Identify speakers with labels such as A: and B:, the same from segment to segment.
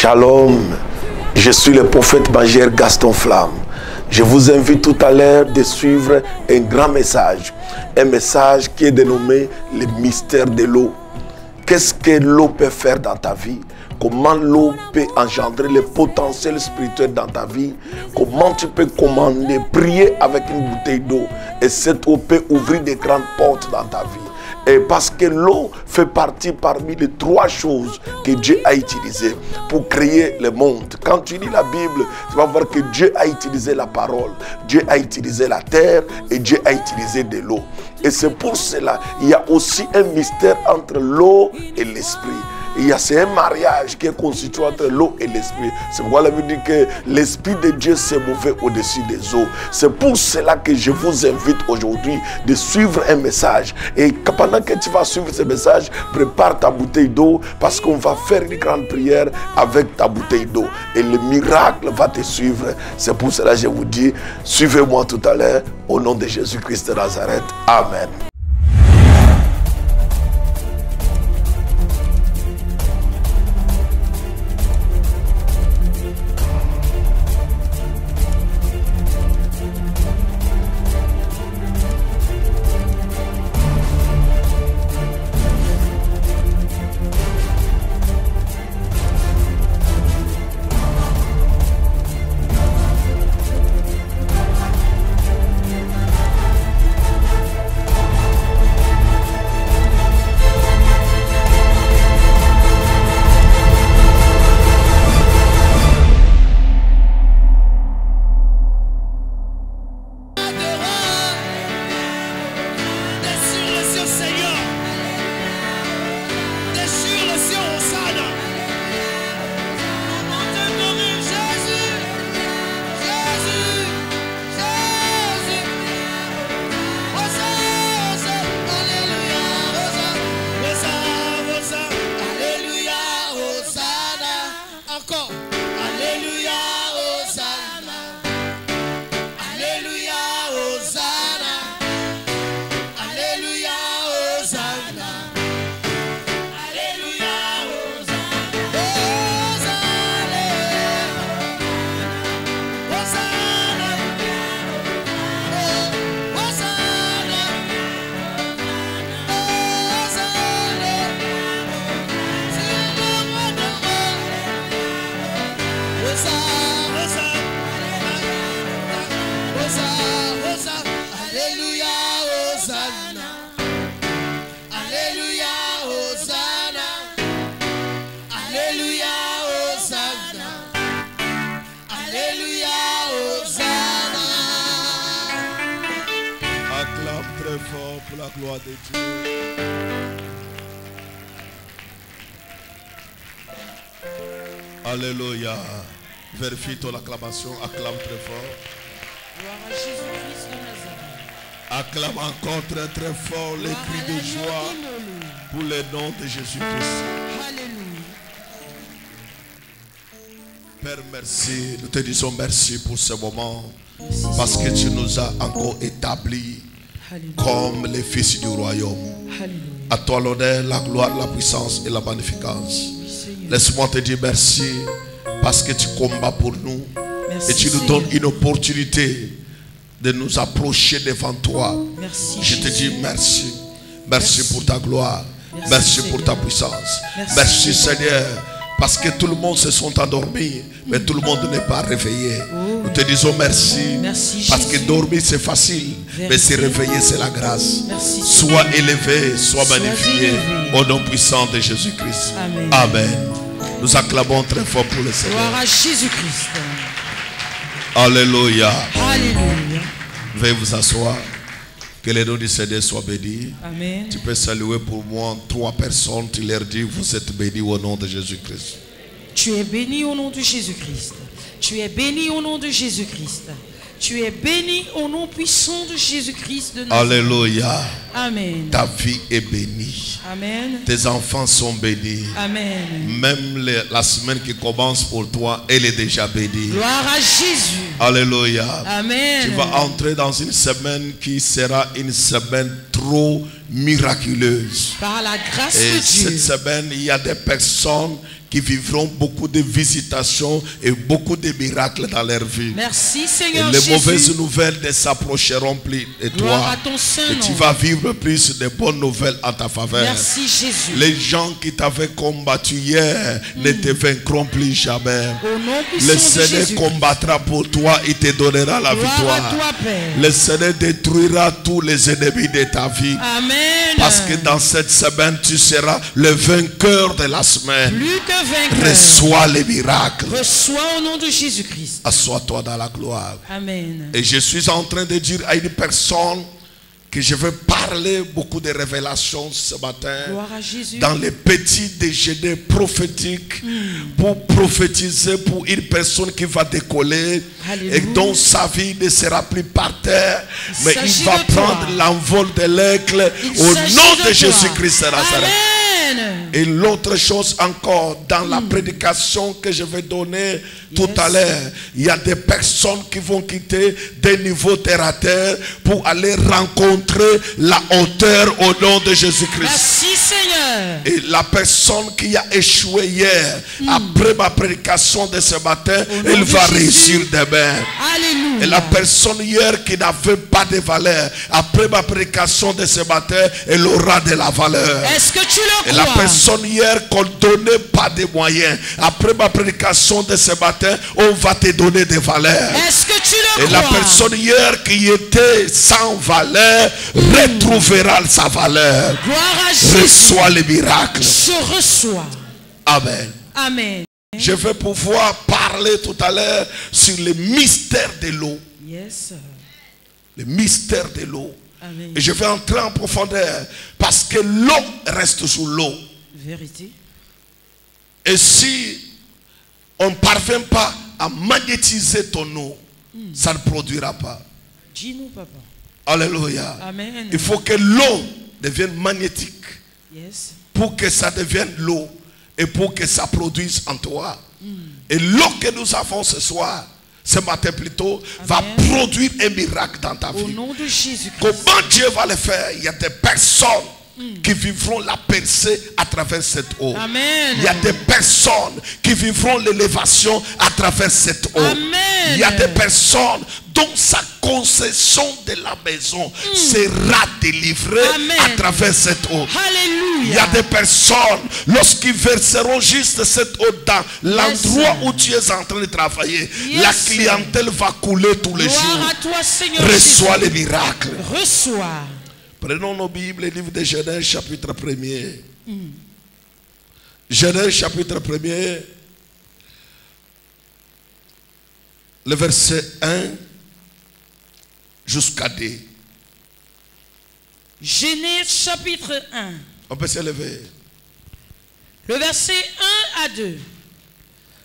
A: Shalom, je suis le prophète Manger Gaston Flamme. Je vous invite tout à l'heure de suivre un grand message. Un message qui est dénommé le mystère de l'eau. Qu'est-ce que l'eau peut faire dans ta vie? Comment l'eau peut engendrer le potentiel spirituel dans ta vie? Comment tu peux commander, prier avec une bouteille d'eau et cette eau peut ouvrir des grandes portes dans ta vie? Et parce que l'eau fait partie parmi les 3 choses que Dieu a utilisées pour créer le monde. Quand tu lis la Bible, tu vas voir que Dieu a utilisé la parole, Dieu a utilisé la terre et Dieu a utilisé de l'eau. Et c'est pour cela qu'il y a aussi un mystère entre l'eau et l'esprit. C'est un mariage qui est constitué entre l'eau et l'esprit. C'est pourquoi la Bible dit que l'esprit de Dieu s'est mouvé au-dessus des eaux. C'est pour cela que je vous invite aujourd'hui de suivre un message. Et pendant que tu vas suivre ce message, prépare ta bouteille d'eau parce qu'on va faire une grande prière avec ta bouteille d'eau. Et le miracle va te suivre. C'est pour cela que je vous dis, suivez-moi tout à l'heure au nom de Jésus-Christ de Nazareth. Amen.
B: Pour la gloire de Dieu. Alléluia. Vérifie ton acclamation. Acclame très fort.
C: Gloire à Jésus-Christ de Nazareth.
B: Acclame encore très très fort les cris de joie pour le nom de Jésus-Christ.
C: Alléluia.
B: Père, merci. Nous te disons merci pour ce moment. Merci, parce que tu nous as encore établis comme les fils du royaume. Alléluia. À toi l'honneur, la gloire, la puissance et la magnificence. Laisse-moi te dire merci parce que tu combats pour nous. Merci, et tu nous donnes une opportunité de nous approcher devant toi. Merci, je te dis merci. Merci pour ta gloire. Merci pour ta puissance. Merci Seigneur. Parce que tout le monde se sont endormis, mais tout le monde n'est pas réveillé. Nous te disons merci. Merci parce que dormir c'est facile, mais se réveiller c'est la grâce. Merci, sois élevé, sois magnifié au nom puissant de Jésus-Christ. Amen. Amen. Nous acclamons très fort pour le Seigneur.
C: Gloire à Jésus-Christ.
B: Alléluia.
C: Alléluia.
B: Veuillez vous asseoir. Que le nom du Seigneur soit béni.
C: Amen.
B: Tu peux saluer pour moi 3 personnes. Tu leur dis, vous êtes bénis au nom de Jésus-Christ.
C: Tu es béni au nom de Jésus-Christ. Tu es béni au nom de Jésus-Christ. Tu es béni au nom puissant de Jésus-Christ de Nazareth.
B: Alléluia.
C: Amen.
B: Ta vie est bénie.
C: Amen.
B: Tes enfants sont bénis.
C: Amen.
B: Même la semaine qui commence pour toi, elle est déjà bénie.
C: Gloire à Jésus.
B: Alléluia.
C: Amen.
B: Tu vas entrer dans une semaine qui sera une semaine trop miraculeuse.
C: Par la grâce
B: et
C: de Dieu.
B: cette semaine, il y a des personnes qui vivront beaucoup de visitations et beaucoup de miracles dans leur vie.
C: Merci
B: Et
C: Seigneur
B: les
C: Jésus.
B: mauvaises nouvelles ne s'approcheront plus de
C: Gloire
B: toi.
C: à ton saint
B: Et tu
C: nom.
B: vas vivre plus de bonnes nouvelles en ta faveur.
C: Merci Jésus.
B: Les gens qui t'avaient combattu hier ne te vaincront plus jamais.
C: Au nom
B: Le
C: puissant de
B: Seigneur
C: Jésus.
B: combattra pour toi, il te donnera la
C: Gloire
B: victoire.
C: à toi, Père.
B: Le Seigneur détruira tous les ennemis de ta vie.
C: Amen.
B: Parce que dans cette semaine, tu seras le vainqueur de la semaine.
C: Plus que vainqueur.
B: Reçois les miracles.
C: Reçois au nom de Jésus-Christ.
B: Assois-toi dans la gloire.
C: Amen.
B: Et je suis en train de dire à une personne que je vais parler beaucoup de révélations ce matin.
C: Gloire à Jésus.
B: Dans les petits déjeuners prophétiques pour prophétiser pour une personne qui va décoller.
C: Alléluia.
B: Et dont sa vie ne sera plus par terre, mais il
C: s'agit
B: va
C: de toi.
B: prendre l'envol de l'aigle
C: Il
B: au
C: s'agit
B: nom de
C: toi.
B: Jésus-Christ de Nazareth.
C: Amen.
B: Et l'autre chose encore, dans la prédication que je vais donner tout à l'heure, il y a des personnes qui vont quitter des niveaux terre à terre pour aller rencontrer la hauteur au nom de Jésus-Christ.
C: Merci Seigneur.
B: Et la personne qui a échoué hier, après ma prédication de ce matin,
C: Au nom
B: elle
C: de
B: va
C: Jésus.
B: réussir demain.
C: Alléluia.
B: Et la personne hier qui n'avait pas de valeur, après ma prédication de ce matin, elle aura de la valeur.
C: Est-ce que tu le
B: Et la
C: crois?
B: personne hier qu'on ne donnait pas de moyens, après ma prédication de ce matin, on va te donner des valeurs.
C: Est-ce que tu le
B: Et la
C: crois?
B: personne hier qui était sans valeur retrouvera sa valeur.
C: Gloire à Jésus.
B: Reçois les miracles.
C: Je reçois.
B: Amen.
C: Amen.
B: Je vais pouvoir parler tout à l'heure sur le mystère de l'eau.
C: Yes.
B: Le mystère de l'eau.
C: Amen.
B: Et je vais entrer en profondeur parce que l'eau reste sous l'eau.
C: Vérité.
B: Et si on ne parvient pas à magnétiser ton eau, ça ne produira pas.
C: Dis-nous, papa.
B: Alléluia.
C: Amen.
B: Il faut que l'eau devienne magnétique
C: Yes.
B: pour que ça devienne l'eau et pour que ça produise en toi. Et l'eau que nous avons ce soir, ce matin plutôt, va
C: Amen.
B: produire un miracle dans ta
C: Au
B: vie.
C: nom de Jésus-Christ.
B: Comment Dieu va le faire? Il y a des personnes qui vivront la percée à travers cette eau.
C: Amen.
B: Il y a des personnes qui vivront l'élévation à travers cette eau.
C: Amen.
B: Il y a des personnes dont sa concession de la maison sera délivrée
C: Amen.
B: à travers cette eau.
C: Alléluia.
B: Il y a des personnes, lorsqu'ils verseront juste cette eau dans l'endroit où tu es en train de travailler,
C: Yes.
B: la clientèle va couler tous les
C: Gloire
B: jours.
C: à toi, Seigneur.
B: Reçois
C: Jésus.
B: les miracles.
C: Reçois.
B: Prenons nos Bibles, livre de Genèse, chapitre 1er. Genèse, chapitre 1er, le verset 1 jusqu'à 2.
C: Genèse chapitre 1.
B: On peut s'élever.
C: Le verset 1 à 2.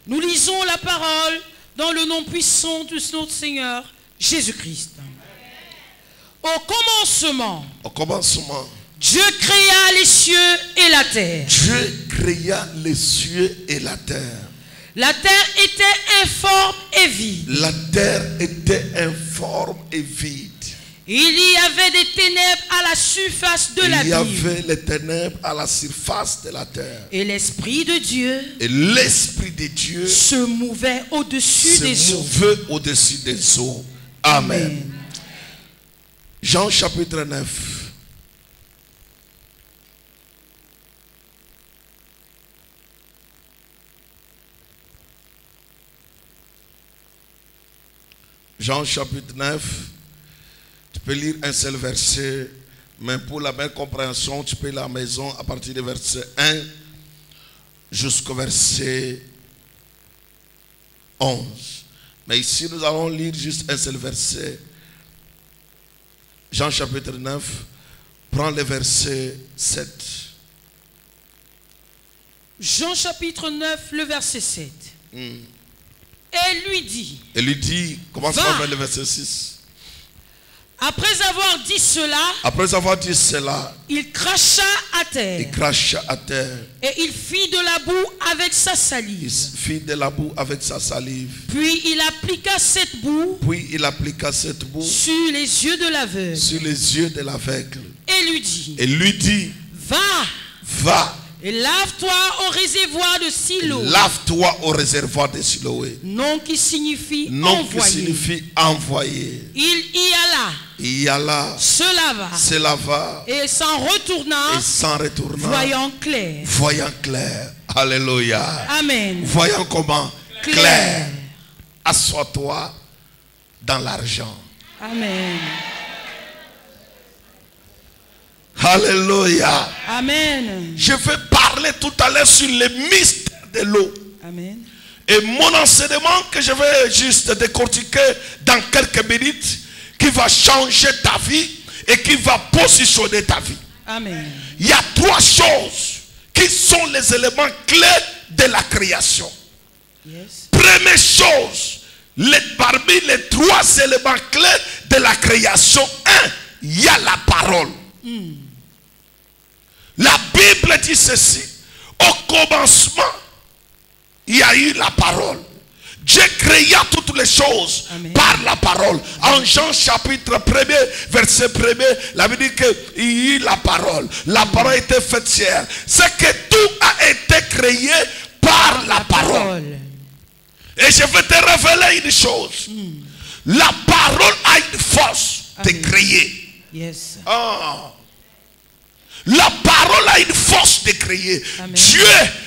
C: Nous lisons la parole dans le nom puissant de notre Seigneur Jésus-Christ. Au commencement,
B: Au commencement,
C: Dieu créa les cieux et la terre.
B: Dieu créa les cieux et la terre.
C: La terre était informe et vide.
B: La terre était informe et vide.
C: Il y avait des ténèbres à la surface de
B: Il y
C: l'abîme.
B: avait les ténèbres à la surface de la terre.
C: Et l'Esprit de Dieu
B: Et l'Esprit de Dieu
C: se mouvait au-dessus des
B: se
C: eaux.
B: mouvait au-dessus des eaux. Amen. Jean chapitre 9. Jean chapitre 9. Tu peux lire un seul verset, mais pour la meilleure compréhension, tu peux lire à la maison à partir du verset 1 jusqu'au verset 11. Mais ici, nous allons lire juste un seul verset. Jean chapitre 9, prends le verset 7.
C: Jean chapitre 9, le verset 7. Et lui dit,
B: Et lui dit, commence
C: Va.
B: par le verset 6.
C: après avoir dit cela,
B: Après avoir dit cela,
C: il cracha à terre.
B: il cracha à terre.
C: Et il fit de la boue avec sa
B: Il
C: salive.
B: fit de la boue avec sa salive.
C: Puis il appliqua cette boue
B: Puis il appliqua cette boue
C: sur les yeux de l'aveugle.
B: sur les yeux de l'aveugle.
C: Et lui dit,
B: Et lui dit,
C: va,
B: va,
C: Et lave-toi au réservoir de Siloé.
B: Lave-toi au réservoir de Siloé.
C: Nom qui signifie
B: Nom
C: envoyé.
B: qui signifie envoyé.
C: Il y alla, se lava, et s'en retourna, voyant clair.
B: Voyant clair. Alléluia.
C: Amen.
B: Voyant comment? Clair. Assois-toi dans l'argent.
C: Amen.
B: Alléluia.
C: Amen.
B: Je vais parler tout à l'heure sur le mystère de l'eau.
C: Amen.
B: Et mon enseignement que je vais juste décortiquer dans quelques minutes, qui va changer ta vie et qui va positionner ta vie.
C: Amen.
B: Il y a 3 choses qui sont les éléments clés de la création.
C: Yes.
B: Première chose, parmi les 3 éléments clés de la création, il y a la parole. La Bible dit ceci: au commencement, il y a eu la parole. Dieu créa toutes les choses. Amen. Par la parole. En Jean chapitre 1er, verset 1er, la Bible dit qu'il y a eu la parole. La parole était faite chair. C'est que tout a été créé par la parole. Et je vais te révéler une chose. La parole a une force de créer.
C: Yes.
B: Oh. La parole a une force de créer.
C: Amen.
B: Dieu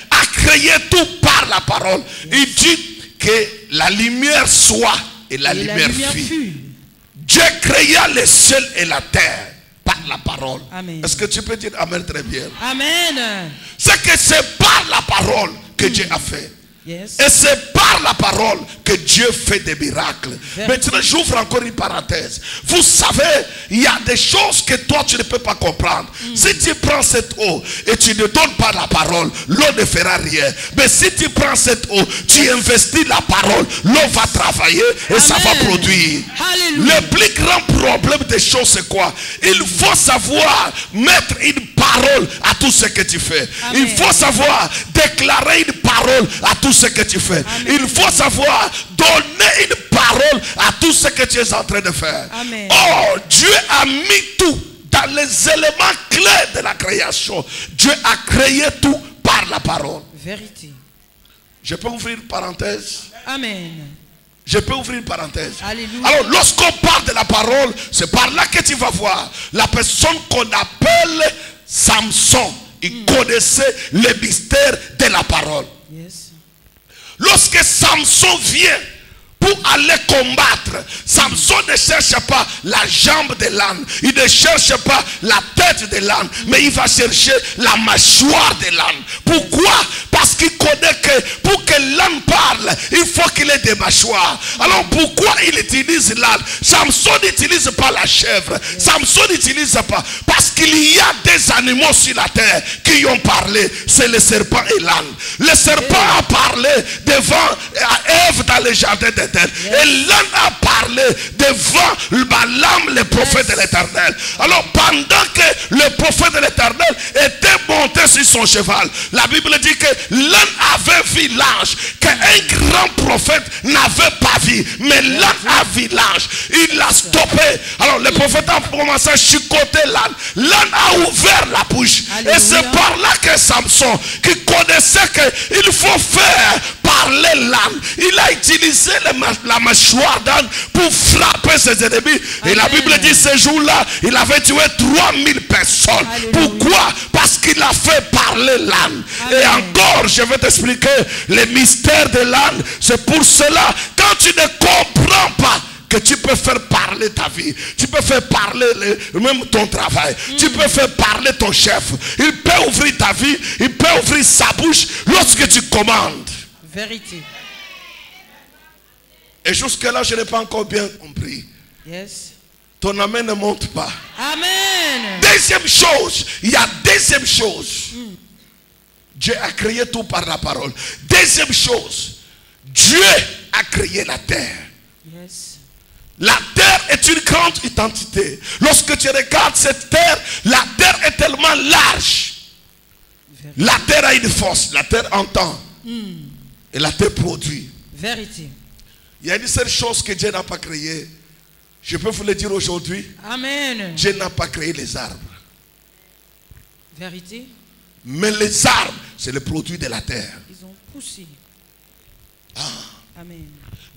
B: a créé tout par la parole. Yes. Il dit que la lumière soit et la lumière fut. Dieu créa le ciel et la terre par la parole. Est-ce que tu peux dire amen très bien?
C: Amen.
B: C'est que c'est par la parole que Dieu a fait.
C: Yes.
B: Et c'est par la parole que Dieu fait des miracles. Maintenant, j'ouvre encore une parenthèse. Vous savez, il y a des choses que toi tu ne peux pas comprendre. Si tu prends cette eau et tu ne donnes pas la parole, l'eau ne fera rien. Mais si tu prends cette eau, tu investis la parole, l'eau va travailler et ça va produire.
C: Alléluia.
B: Le plus grand problème des choses, c'est quoi? Il faut savoir mettre une parole à tout ce que tu fais.
C: Amen.
B: Il faut savoir déclarer une parole à tout ce que tu fais. Amen. Il faut savoir donner une parole à tout ce que tu es en train de faire.
C: Amen.
B: Oh, Dieu a mis tout dans les éléments clés de la création. Dieu a créé tout par la parole.
C: Vérité.
B: Je peux ouvrir une parenthèse?
C: Amen.
B: Je peux ouvrir une parenthèse.
C: Alléluia.
B: Alors, lorsqu'on parle de la parole, c'est par là que tu vas voir la personne qu'on appelle Samson. Il connaissait le mystère de la parole.
C: Yes.
B: Lorsque Samson vient pour aller combattre, Samson ne cherche pas la jambe de l'âne, il ne cherche pas la tête de l'âne, mais il va chercher la mâchoire de l'âne. Pourquoi? Parce qu'il connaît que pour que l'âne parle, il faut qu'il ait des mâchoires. Alors pourquoi il utilise l'âne? Samson n'utilise pas la chèvre. Samson n'utilise pas. Parce qu'il y a des animaux sur la terre qui ont parlé. C'est le serpent et l'âne. Le serpent a parlé devant Ève dans le jardin d'Éden. Et l'âne a parlé devant Balaam, le prophète de l'Éternel. Alors pendant que le prophète de l'Éternel était monté sur son cheval, la Bible dit que l'âne avait vu l'ange qu'un grand prophète n'avait pas vu, mais l'âne a vu l'ange. Il l'a stoppé. Alors le prophète a commencé à chicoter l'âne. L'âne a ouvert la bouche. Alléluia. Et c'est par là que Samson, qui connaissait qu'il faut faire parler l'âne, il a utilisé la mâchoire d'âne pour frapper ses ennemis. Amen. Et la Bible dit ce jour-là, il avait tué 3000 personnes. Alléluia. Pourquoi? Parce qu'il a fait parler l'âne. Et encore, je vais t'expliquer le mystère de l'âne. C'est pour cela, quand tu ne comprends pas que tu peux faire parler ta vie, tu peux faire parler même ton travail, tu peux faire parler ton chef, il peut ouvrir ta vie, il peut ouvrir sa bouche lorsque tu commandes.
C: Vérité.
B: Et jusque là, je n'ai pas encore bien compris.
C: Yes.
B: Ton amen ne monte pas.
C: Amen.
B: Deuxième chose, il y a deuxième chose. Dieu a créé tout par la parole. Deuxième chose, Dieu a créé la terre.
C: Yes.
B: La terre est une grande identité. Lorsque tu regardes cette terre, la terre est tellement large. Vérité. La terre a une force, la terre entend. Et la terre produit.
C: Vérité.
B: Il y a une seule chose que Dieu n'a pas créée. Je peux vous le dire aujourd'hui.
C: Amen.
B: Dieu n'a pas créé les arbres.
C: Vérité.
B: Mais les arbres, c'est le produit de la terre.
C: Ils ont poussé. Amen.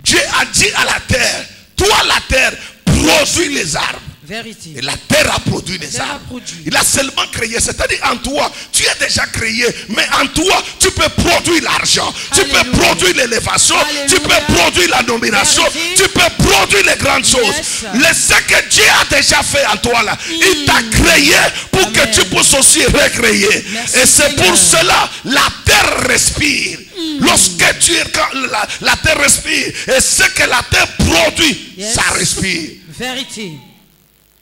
B: Dieu a dit à la terre, toi la terre, produis les arbres.
C: Vérité.
B: Et la terre a produit des
C: terre a
B: arbres.
C: produit.
B: Il a seulement créé. C'est-à-dire en toi, tu es déjà créé. Mais en toi, tu peux produire l'argent. Tu peux
C: Alléluia.
B: produire l'élévation.
C: Alléluia.
B: Tu peux produire la nomination.
C: Vérité.
B: Tu peux produire les grandes choses.
C: Yes.
B: Ce que Dieu a déjà fait en toi là. Il t'a créé pour
C: Amen.
B: que tu puisses aussi recréer.
C: Merci,
B: Et c'est pour
C: Seigneur.
B: cela la terre respire. Lorsque tu es, quand la terre respire. Et ce que la terre produit,
C: Yes.
B: ça respire.
C: Vérité.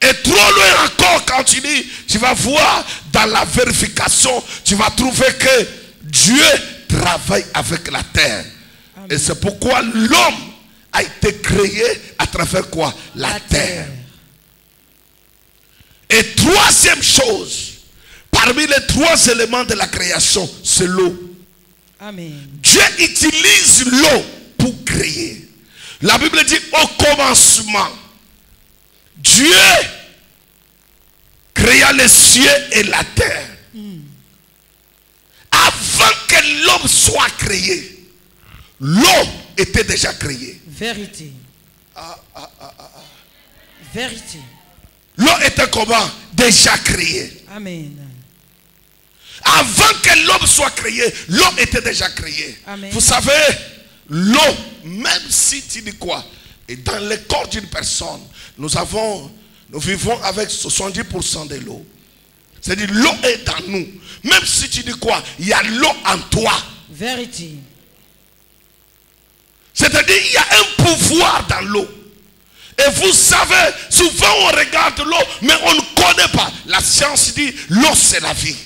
B: Et trop loin encore, quand tu vas voir dans la vérification, tu vas trouver que Dieu travaille avec la terre.
C: Amen.
B: Et c'est pourquoi l'homme a été créé à travers quoi? La terre. Et troisième chose, parmi les 3 éléments de la création, c'est l'eau.
C: Amen.
B: Dieu utilise l'eau pour créer. La Bible dit au commencement, Dieu créa les cieux et la terre. Avant que l'homme soit créé, l'eau était déjà créée.
C: Vérité. Vérité.
B: L'eau était comment? Déjà créée.
C: Amen.
B: Avant que l'homme soit créé, l'eau était déjà créée.
C: Amen.
B: Vous savez, l'eau, même si tu dis quoi? Et dans le corps d'une personne, nous vivons avec 70% de l'eau. C'est-à-dire l'eau est dans nous. Même si tu dis quoi? Il y a l'eau en toi.
C: Vérité.
B: C'est-à-dire il y a un pouvoir dans l'eau. Et vous savez, souvent on regarde l'eau, mais on ne connaît pas. La science dit, l'eau c'est la vie.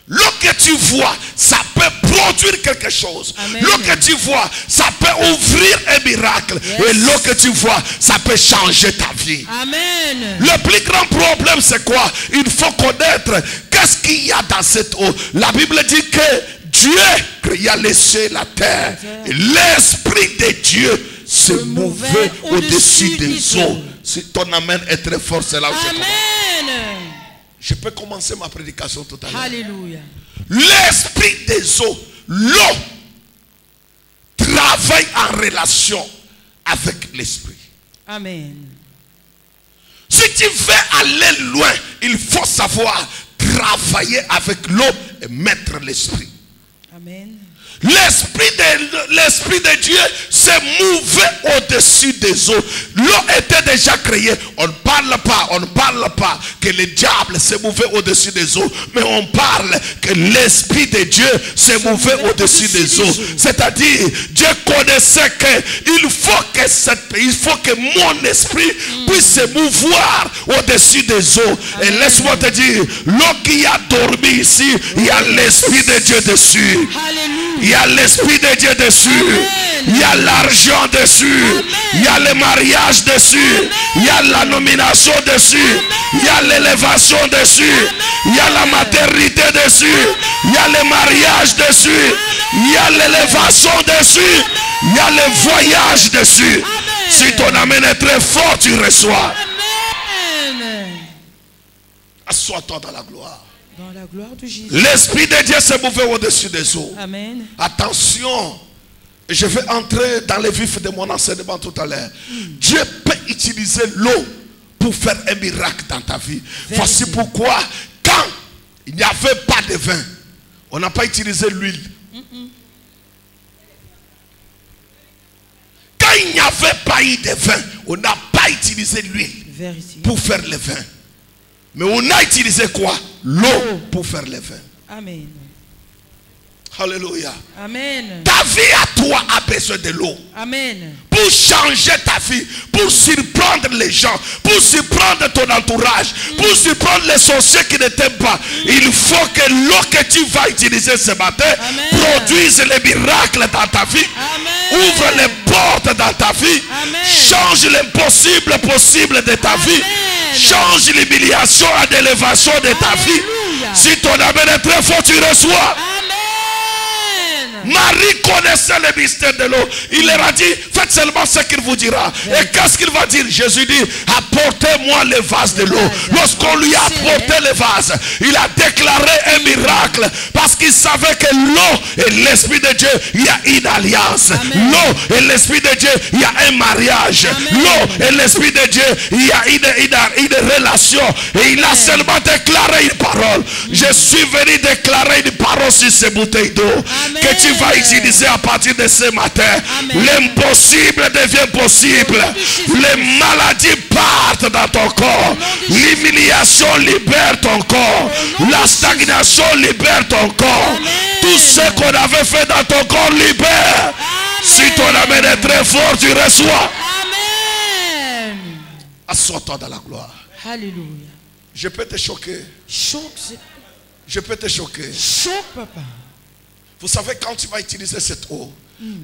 B: L'eau que tu vois, ça peut produire quelque chose.
C: Amen.
B: L'eau que tu vois, ça peut ouvrir un miracle.
C: Yes.
B: Et l'eau que tu vois, ça peut changer ta vie.
C: Amen.
B: Le plus grand problème, c'est quoi? Il faut connaître qu'est-ce qu'il y a dans cette eau. La Bible dit que Dieu créa les cieux et la terre. Et l'Esprit de Dieu se mouvait au-dessus des eaux. Si ton amen est très fort, c'est là où je commence.
C: Amen.
B: Je peux commencer ma prédication tout à l'heure.
C: Alléluia.
B: L'esprit des eaux, l'eau, travaille en relation avec l'esprit.
C: Amen.
B: Si tu veux aller loin, il faut savoir travailler avec l'eau et mettre l'esprit.
C: Amen.
B: L'esprit de Dieu s'est mouvé au-dessus des eaux. L'eau était déjà créée. On ne parle pas que le diable s'est mouvé au-dessus des eaux, mais on parle que l'Esprit de Dieu s'est mouvé au-dessus des eaux. C'est-à-dire, Dieu connaissait qu'il faut que mon esprit puisse se mouvoir au-dessus des eaux. Et laisse-moi te dire, l'eau qui a dormi ici, il y a l'Esprit de Dieu dessus. Il y a l'Esprit de Dieu dessus.
C: Amen.
B: Il y a l'argent dessus.
C: Amen.
B: Il y a le mariage dessus.
C: Amen.
B: Il y a la nomination dessus.
C: Amen.
B: Il y a l'élévation dessus.
C: Amen.
B: Il y a la maternité dessus.
C: Amen.
B: Il y a le mariage dessus.
C: Amen.
B: Il y a l'élévation dessus.
C: Amen.
B: Il y a le voyage dessus.
C: Amen.
B: Si ton amen est très fort, tu reçois.
C: Amen.
B: Assois-toi dans la gloire.
C: Dans la gloire de Jésus.
B: L'Esprit de Dieu s'est mouvé au-dessus des eaux.
C: Amen.
B: Attention, je vais entrer dans le vif de mon enseignement tout à l'heure. Dieu peut utiliser l'eau pour faire un miracle dans ta vie. Voici pourquoi, quand il n'y avait pas de vin, on n'a pas utilisé l'huile. Quand il n'y avait pas eu de vin, on n'a pas utilisé l'huile
C: Vérité.
B: pour faire le vin. Mais on a utilisé quoi? L'eau pour faire le vin.
C: Amen.
B: Alléluia.
C: Amen.
B: Ta vie à toi a besoin de l'eau.
C: Amen.
B: Pour changer ta vie, pour surprendre les gens, pour surprendre ton entourage, pour surprendre les sorciers qui ne t'aiment pas. Il faut que l'eau que tu vas utiliser ce matin
C: Amen.
B: produise les miracles dans ta vie.
C: Amen.
B: Ouvre les portes dans ta vie.
C: Amen.
B: Change l'impossible possible de ta vie.
C: Amen.
B: Change l'humiliation à l'élévation de ta vie.
C: Alléluia.
B: Si ton amen est très fort, tu reçois.
C: Amen.
B: Marie connaissait le mystère de l'eau. Il leur a dit, faites seulement ce qu'il vous dira. Et qu'est-ce qu'il va dire? Jésus dit, apportez-moi le vase de l'eau. Lorsqu'on lui a apporté le vase, il a déclaré un miracle. Parce qu'il savait que l'eau et l'Esprit de Dieu, il y a une alliance. L'eau et l'Esprit de Dieu, il y a un mariage. L'eau et l'Esprit de Dieu, il y a une relation. Et il a seulement déclaré une parole. Je suis venu déclarer une parole sur ces bouteilles d'eau que tu vas utiliser à partir de ce matin. L'impossible devient possible. Les maladies partent dans ton corps. L'humiliation libère ton corps. La stagnation libère ton corps. Tout ce qu'on avait fait dans ton corps libère. Si ton amen est très fort, tu reçois.
C: Amen.
B: Assois-toi dans la gloire.
C: Alléluia.
B: Je peux te choquer.
C: Choque,
B: Je peux te choquer.
C: choque, papa.
B: Vous savez, quand tu vas utiliser cette eau,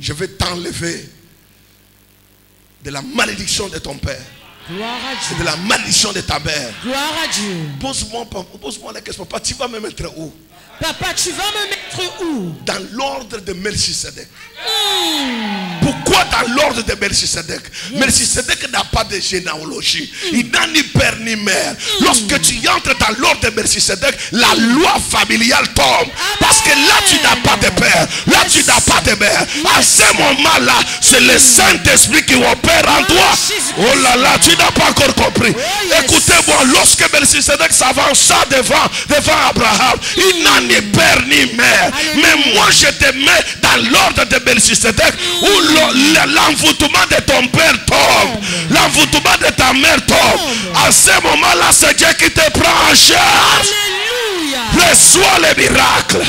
B: je vais t'enlever de la malédiction de ton père.
C: Gloire à
B: Et
C: Dieu.
B: de la malédiction de ta mère.
C: Gloire à Dieu.
B: Pose-moi la question. Papa, tu vas me mettre où?
C: Papa, tu vas me mettre où?
B: Dans l'ordre de Melchisedec. Pourquoi dans l'ordre de Melchisedec? Melchisedec n'a pas de généalogie. Il n'a ni père ni mère. Lorsque tu entres dans l'ordre de Melchisedec, la loi familiale tombe. Parce que là, tu n'as pas de père. Là, tu n'as pas de mère. À ce moment-là, c'est le Saint-Esprit qui opère en toi. Oh là là, tu n'as pas encore compris. Écoutez-moi, lorsque Melchisedec s'avança devant Abraham, il n'a ni père ni mère. Mais moi, je te mets dans l'ordre de Melchisedec où l'envoûtement de ton père tombe. L'envoûtement de ta mère tombe. À ce moment-là, c'est Dieu qui te prend en charge.
C: Alléluia.
B: Reçois les miracles.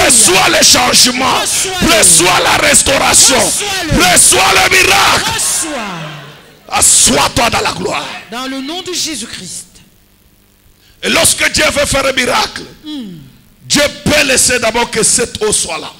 B: Reçois les changements. Reçois la restauration. Reçois le miracle.
C: Reçois.
B: Assois-toi dans la gloire.
C: Dans le nom de Jésus-Christ.
B: Et lorsque Dieu veut faire un miracle, Dieu peut laisser d'abord que cette eau soit là.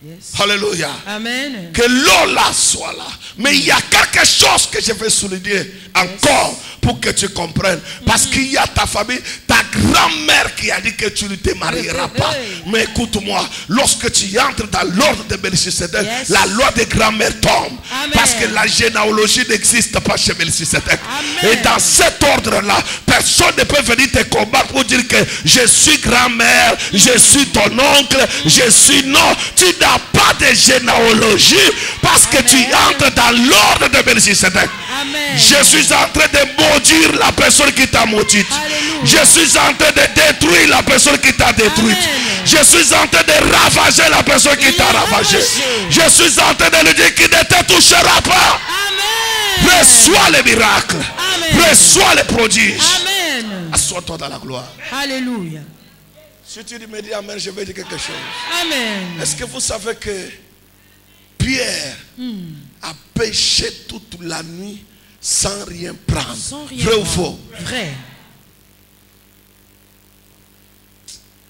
C: Yes.
B: Alléluia.
C: Amen.
B: Que l'eau là soit là. Mais il y a quelque chose que je veux souligner encore pour que tu comprennes. Parce qu'il y a ta famille, ta grand-mère qui a dit que tu ne te marieras pas. Mais écoute-moi, lorsque tu entres dans l'ordre de Melchisedec, la loi des grand-mères tombe.
C: Amen.
B: Parce que la généalogie n'existe pas chez Melchisedec. Et dans cet ordre-là, personne ne peut venir te combattre pour dire que je suis grand-mère, je suis ton oncle, je suis non. Tu n'as pas de généalogie parce que tu entres dans l'ordre de Melchisedec. Je suis en train de maudire la personne qui t'a maudite. Je suis en train de détruire la personne qui t'a détruite. Je suis en train de ravager la personne qui t'a ravagé. Je suis en train de lui dire qu'il ne te touchera pas.
C: Amen.
B: Reçois les miracles.
C: Amen.
B: Reçois les prodiges.
C: Amen.
B: Assois-toi dans la gloire.
C: Alléluia.
B: Si tu me dis amen, je vais dire quelque chose.
C: Amen.
B: Est-ce que vous savez que Pierre a péché toute la nuit sans rien prendre?
C: Sans rien
B: Vrai ou
C: prendre.
B: faux?
C: Vrai.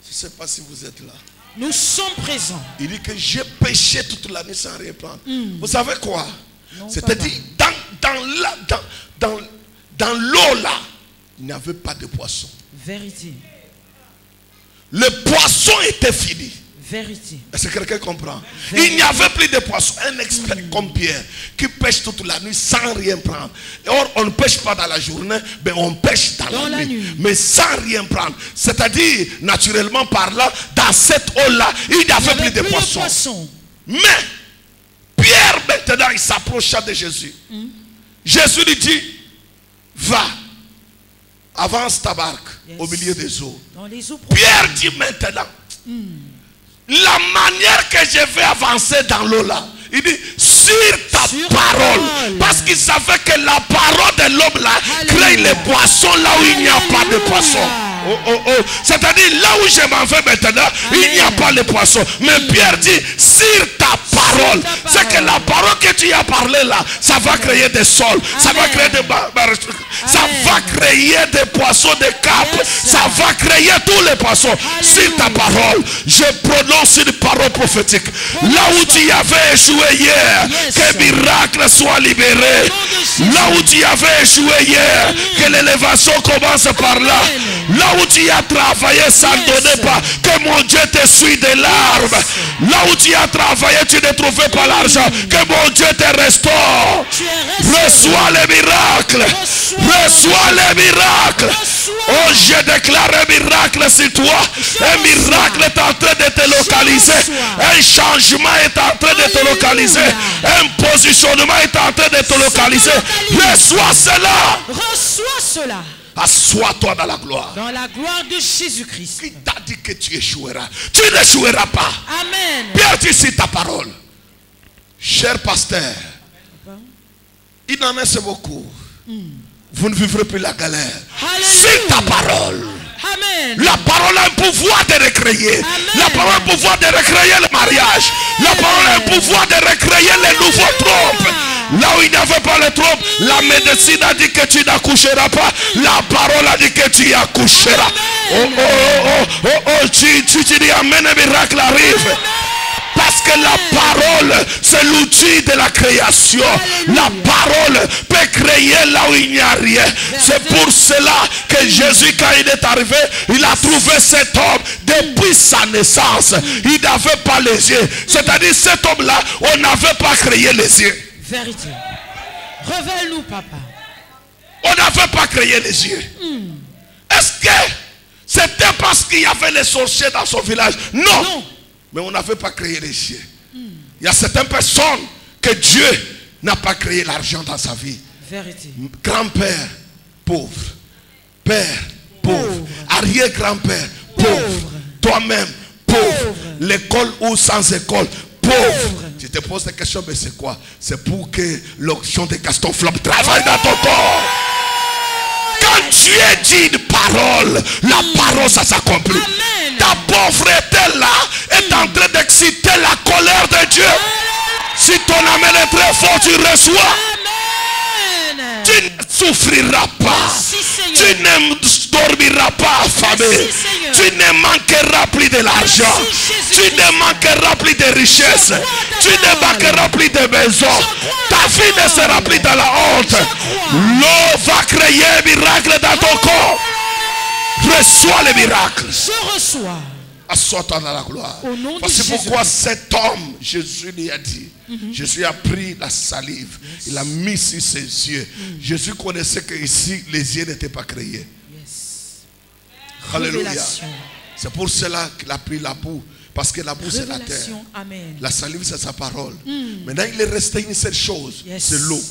B: Je ne sais pas si vous êtes là.
C: Nous sommes présents.
B: Il dit que j'ai péché toute la nuit sans rien prendre. Vous savez quoi?
C: Non,
B: C'est-à-dire dans l'eau là, il n'y avait pas de poisson.
C: Vérité.
B: Le poisson était fini.
C: Vérité.
B: Est-ce que quelqu'un comprend? Il n'y avait plus de poisson. Un expert comme Pierre qui pêche toute la nuit sans rien prendre. Or, on ne pêche pas dans la journée, mais on pêche dans la nuit. Mais sans rien prendre. C'est-à-dire, naturellement parlant, dans cette eau-là, il n'y avait plus de poisson. Mais, Pierre, maintenant, il s'approcha de Jésus. Jésus lui dit, va, avance ta barque au milieu des eaux.
C: Dans les eaux
B: Pierre dit maintenant, la manière que je vais avancer dans l'eau là, il dit sur ta parole. Parce qu'il savait que la parole de l'homme là crée les poissons là où il n'y a pas de poissons. C'est-à-dire là où je m'en vais maintenant, il n'y a pas de poissons. Mais Pierre dit sur ta parole. C'est que la parole que tu tu as parlé là, ça va créer des sols, ça va créer des ça va créer des poissons, des capes, ça va créer tous les poissons. Sur ta parole, je prononce une parole prophétique. Là où tu avais échoué hier, que miracle soit libéré. Là où tu avais échoué hier, que l'élévation commence par là. Là où tu as travaillé, ça ne donnait pas, que mon Dieu te suit des larmes. Là où tu as travaillé, tu ne trouvais pas l'argent, que mon Dieu te restaure. Reçois les miracles. Reçois les miracles. Oh, je déclare un miracle sur toi. Un miracle est en train de te localiser. Un changement est en train de te localiser. Un positionnement est en train de te localiser. Reçois cela.
C: Reçois cela.
B: Assois-toi dans la gloire.
C: Dans la gloire de Jésus-Christ.
B: Qui t'a dit que tu échoueras? Tu n'échoueras pas.
C: Amen.
B: Pierre, tu cites ta parole. Cher pasteur, il en est beaucoup. Vous ne vivrez plus la galère. C'est ta parole.
C: Amen.
B: La parole a un pouvoir de recréer.
C: Amen.
B: La parole a un pouvoir de recréer le mariage. La parole a un pouvoir de recréer les nouveaux trompes. Là où il n'y avait pas le trompe, la médecine a dit que tu n'accoucheras pas. La parole a dit que tu accoucheras. Tu dis amen, un miracle arrive. Parce que la parole, c'est l'outil de la création. La parole peut créer là où il n'y a rien. C'est pour cela que Jésus, quand il est arrivé, il a trouvé cet homme depuis sa naissance. Il n'avait pas les yeux. C'est-à-dire cet homme-là, on n'avait pas créé les yeux.
C: Vérité. Révèle-nous, papa.
B: On n'avait pas créé les yeux. Est-ce que c'était parce qu'il y avait les sorciers dans son village? Non. Mais on n'avait pas créé les yeux. Il y a certaines personnes que Dieu n'a pas créé l'argent dans sa vie.
C: Vérité.
B: Grand-père, pauvre. Père, pauvre. Arrière-grand-père, pauvre. Toi-même, pauvre. L'école ou sans école, pauvre. Tu te poses la question, mais c'est quoi? C'est pour que l'onction de Gaston Flamme travaille dans ton corps. Quand Dieu dit une parole, la parole, ça s'accomplit. Ta pauvreté là est en train d'exciter la colère de Dieu. Si ton amen est très fort, tu reçois.
C: Amen.
B: Tu ne souffriras pas.
C: Merci,
B: tu ne dormiras pas affamé.
C: Merci,
B: tu ne manqueras plus de l'argent. Tu ne manqueras plus de richesses. Tu ne manqueras plus de maisons. Ta vie ne sera plus dans la honte. L'eau va créer un miracle dans ton corps. Reçois le miracle.
C: Je reçois.
B: Assois-toi dans la gloire.
C: Voici
B: pourquoi cet homme, Jésus lui a dit, Jésus a pris la salive, il a mis sur ses yeux. Jésus connaissait que ici, les yeux n'étaient pas créés. Alléluia. C'est pour cela qu'il a pris la boue. Parce que la boue c'est la terre.
C: Amen.
B: La salive c'est sa parole. Maintenant il est resté une seule chose, c'est l'eau.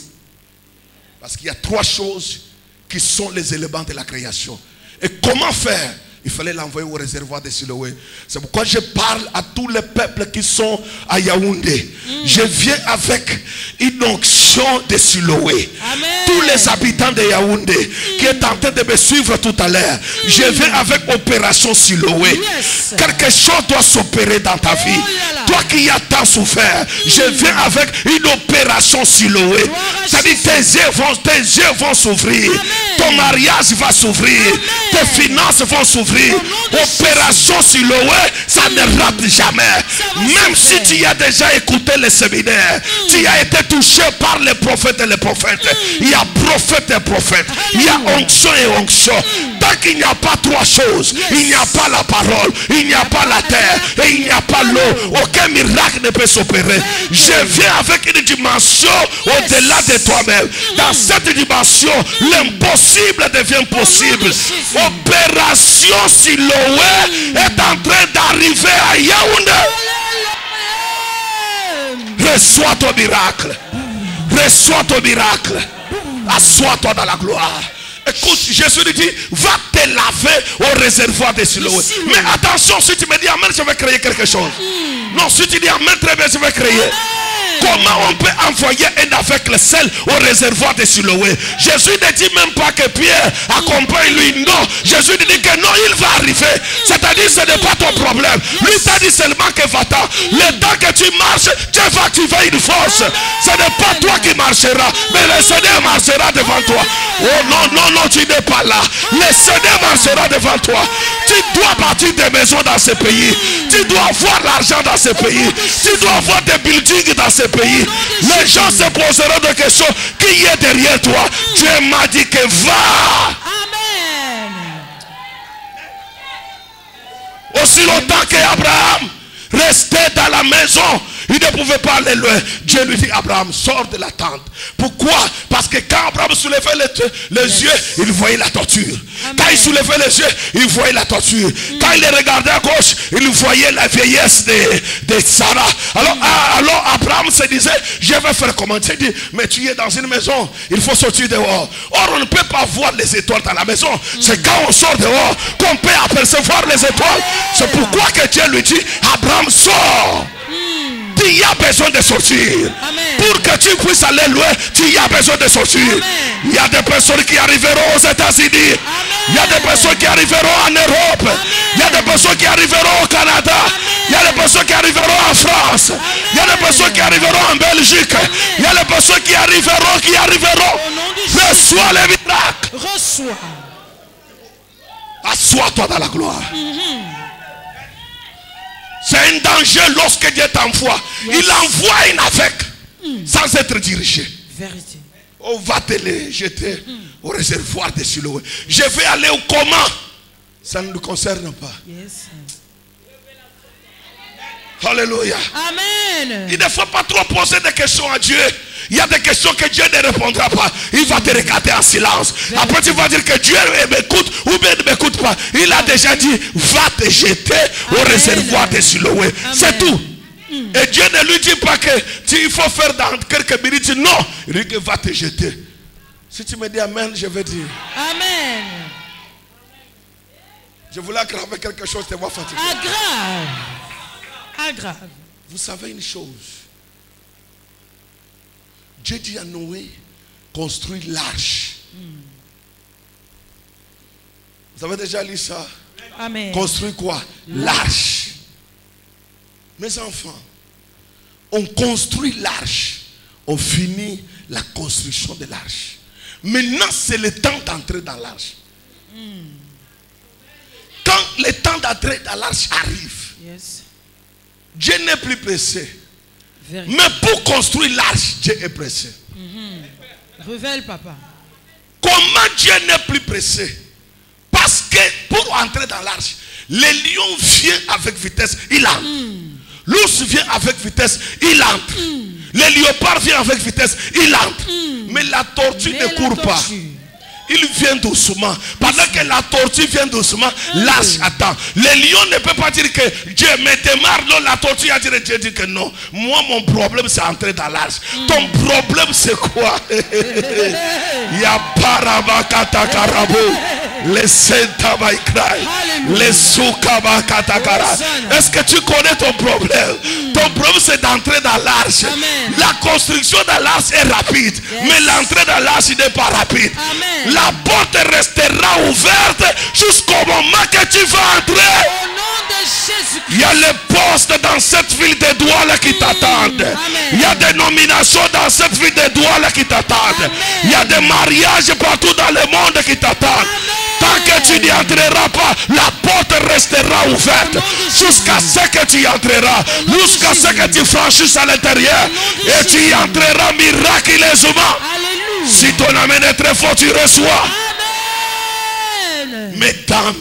B: Parce qu'il y a trois choses qui sont les éléments de la création. Et comment faire? Il fallait l'envoyer au réservoir de Siloé. C'est pourquoi je parle à tous les peuples qui sont à Yaoundé. Je viens avec une onction de Siloé. Tous les habitants de Yaoundé qui est en train de me suivre tout à l'heure. Je viens avec opération Siloé. Quelque chose doit s'opérer dans ta vie. Toi qui as tant souffert, je viens avec une opération Siloé. C'est-à-dire tes yeux vont s'ouvrir. Ton mariage va s'ouvrir. Tes finances vont s'ouvrir. Opération Siloé, ça ne rate jamais. Même si tu as déjà écouté les séminaires, tu as été touché par les prophètes et les prophètes. Il y a prophète et prophète. Il y a onction et onction. Tant qu'il n'y a pas trois choses, il n'y a pas la parole, il n'y a pas la terre et il n'y a pas l'eau. Aucun miracle ne peut s'opérer. Je viens avec une dimension au-delà de toi-même. Dans cette dimension, l'impossible devient possible. Opération Siloé est en train d'arriver à Yaoundé. Reçois ton miracle. Reçois ton miracle. Assois-toi dans la gloire. Écoute, Jésus lui dit, va te laver au réservoir de Siloé. Mais attention, si tu me dis amen, je vais créer quelque chose. Non, si tu dis amen, très bien, je vais créer. Comment on peut envoyer un aveugle seul au réservoir de Siloé? Jésus ne dit même pas que Pierre accompagne lui. Non, Jésus dit que non, il va arriver. C'est-à-dire ce n'est pas ton problème. Lui t'a dit seulement que va-t'en. Le temps que tu marches, Dieu va tu veux une force. Ce n'est pas toi qui marcheras, mais le Seigneur marchera devant toi. Oh non, non, non, tu n'es pas là. Le Seigneur marchera devant toi. Tu dois bâtir des maisons dans ce pays. Tu dois avoir l'argent dans ce pays. Tu dois avoir des buildings dans ce pays. Les gens se poseront des questions. Qui est derrière toi? Dieu m'a dit que va.
C: Amen.
B: Aussi longtemps qu'Abraham restait dans la maison, il ne pouvait pas aller loin. Dieu lui dit, Abraham, sors de la tente. Pourquoi? Parce que quand Abraham soulevait les yeux, il voyait la torture. Amen. Quand il soulevait les yeux, il voyait la torture. Quand il regardait à gauche, il voyait la vieillesse de Sarah. Alors Abraham se disait, je vais faire comment? Il dit, mais tu es dans une maison, il faut sortir dehors. Or, on ne peut pas voir les étoiles dans la maison. C'est quand on sort dehors qu'on peut apercevoir les étoiles. C'est pourquoi que Dieu lui dit, Abraham, sort. Il y a besoin de sortir.
C: Amen.
B: Pour que tu puisses aller loin, tu as besoin de sortir. Amen. Il y a des personnes qui arriveront aux États-Unis. Il y a des personnes qui arriveront en Europe. Amen. Il y a des personnes qui arriveront au Canada. Amen. Il y a des personnes qui arriveront en France. Amen. Il y a des personnes qui arriveront en Belgique. Amen. Il y a des personnes qui arriveront. Reçois les miracles.
C: Reçois.
B: Assois-toi dans la gloire. C'est un danger lorsque Dieu t'envoie. Yes. Il envoie une aveugle sans être dirigé.
C: Vérité.
B: On va te les jeter au réservoir de Siloé. Je vais aller au comment? Ça ne nous concerne pas.
C: Yes.
B: Alléluia.
C: Amen.
B: Il ne faut pas trop poser des questions à Dieu. Il y a des questions que Dieu ne répondra pas. Il va te regarder en silence. Après tu vas dire que Dieu m'écoute ou bien ne m'écoute pas. Il a déjà dit, va te jeter au réservoir de Siloé. C'est tout. Et Dieu ne lui dit pas que il faut faire dans quelques minutes. Non. Il dit que va te jeter. Si tu me dis amen, je vais dire.
C: Amen.
B: Je voulais aggraver quelque chose, te vois fatigué.
C: Aggrave.
B: Vous savez une chose. Dieu dit à Noé, construis l'arche. Vous avez déjà lu ça?
C: Amen.
B: Construis quoi? L'arche. Mes enfants, on construit l'arche. On finit la construction de l'arche. Maintenant, c'est le temps d'entrer dans l'arche. Quand le temps d'entrer dans l'arche arrive,
C: yes.
B: Dieu n'est plus pressé.
C: Vérité.
B: Mais pour construire l'arche, Dieu est pressé.
C: Révèle, papa.
B: Comment Dieu n'est plus pressé? Parce que pour entrer dans l'arche, le lion vient avec vitesse, il entre. L'ours vient avec vitesse, il entre. Le léopard vient avec vitesse, il entre. Mais la tortue ne court pas. Il vient doucement. Pendant que la tortue vient doucement, l'arche attend. Le lion ne peut pas dire que Dieu me démarre. Non, la tortue a dit, Dieu dit que non. Moi, mon problème, c'est entrer dans l'arche. Ton problème, c'est quoi? Ya parabakata karabo. Les sentabaikrai. Les soukabakatakara. Est-ce que tu connais ton problème? Ton problème, c'est d'entrer dans l'arche. La construction de l'arche est rapide. Mais l'entrée dans l'arche n'est pas rapide.
C: Amen.
B: La porte restera ouverte jusqu'au moment que tu vas entrer.
C: Au nom de Jésus-Christ.
B: Il y a les postes dans cette ville de Douala qui t'attendent. Il y a des nominations dans cette ville de Douala qui t'attendent. Il y a des mariages partout dans le monde qui t'attendent. Tant que tu n'y entreras pas, la porte restera ouverte jusqu'à ce que tu y entreras, jusqu'à ce que tu franchisses à l'intérieur et tu y entreras miraculeusement.
C: Alléluia.
B: Si ton amen est très fort, tu reçois.
C: Amen.
B: Mesdames,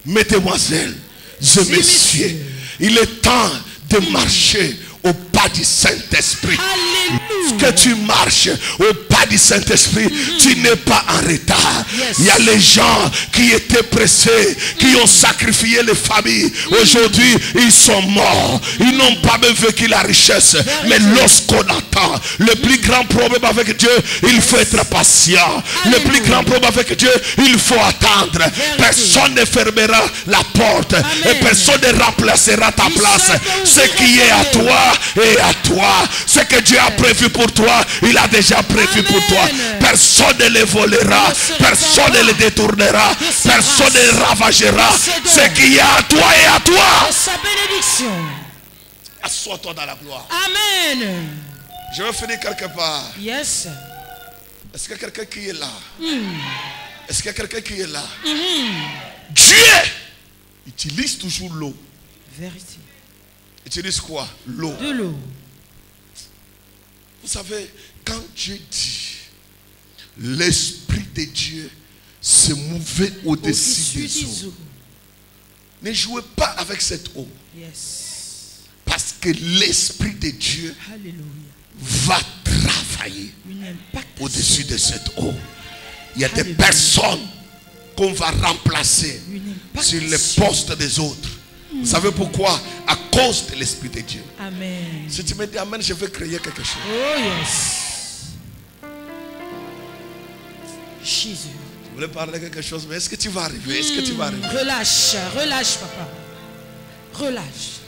B: mesdemoiselles et messieurs, il est temps de marcher au pas du Saint-Esprit. Que tu marches au pas du Saint-Esprit, tu n'es pas en retard. Il y a les gens qui étaient pressés, qui ont sacrifié les familles. Aujourd'hui, ils sont morts. Ils n'ont pas même vécu la richesse. Mais lorsqu'on attend, le plus grand problème avec Dieu, il faut être patient. Le plus grand problème avec Dieu, il faut attendre. Personne ne fermera la porte et personne ne remplacera ta place. Ce qui est à toi est à toi. Ce que Dieu a prévu pour toi, il a déjà prévu pour toi. Personne ne le volera, personne ne le détournera, personne ne le ravagera. Ce qui est à toi est à toi.
C: Sa bénédiction.
B: Assois-toi dans la gloire.
C: Amen.
B: Je vais finir quelque part.
C: Yes.
B: Est-ce qu'il y a quelqu'un qui est là? Est-ce qu'il y a quelqu'un qui est là? Dieu utilise toujours l'eau.
C: Vérité.
B: Utilise quoi? L'eau.
C: De l'eau.
B: Vous savez, quand Dieu dit, l'Esprit de Dieu se mouvait au-dessus des eaux. Ne jouez pas avec cette eau.
C: Yes.
B: Parce que l'Esprit de Dieu
C: Alléluia.
B: va travailler au-dessus de cette eau. Il y a des personnes qu'on va remplacer sur les postes des autres. Vous savez pourquoi? À cause de l'Esprit de Dieu.
C: Amen.
B: Si tu me dis Amen, je vais créer quelque chose.
C: Oh yes. Jésus.
B: Je voulais parler de quelque chose, mais est-ce que tu vas arriver? Est-ce que tu vas arriver?
C: Relâche, relâche papa. Relâche.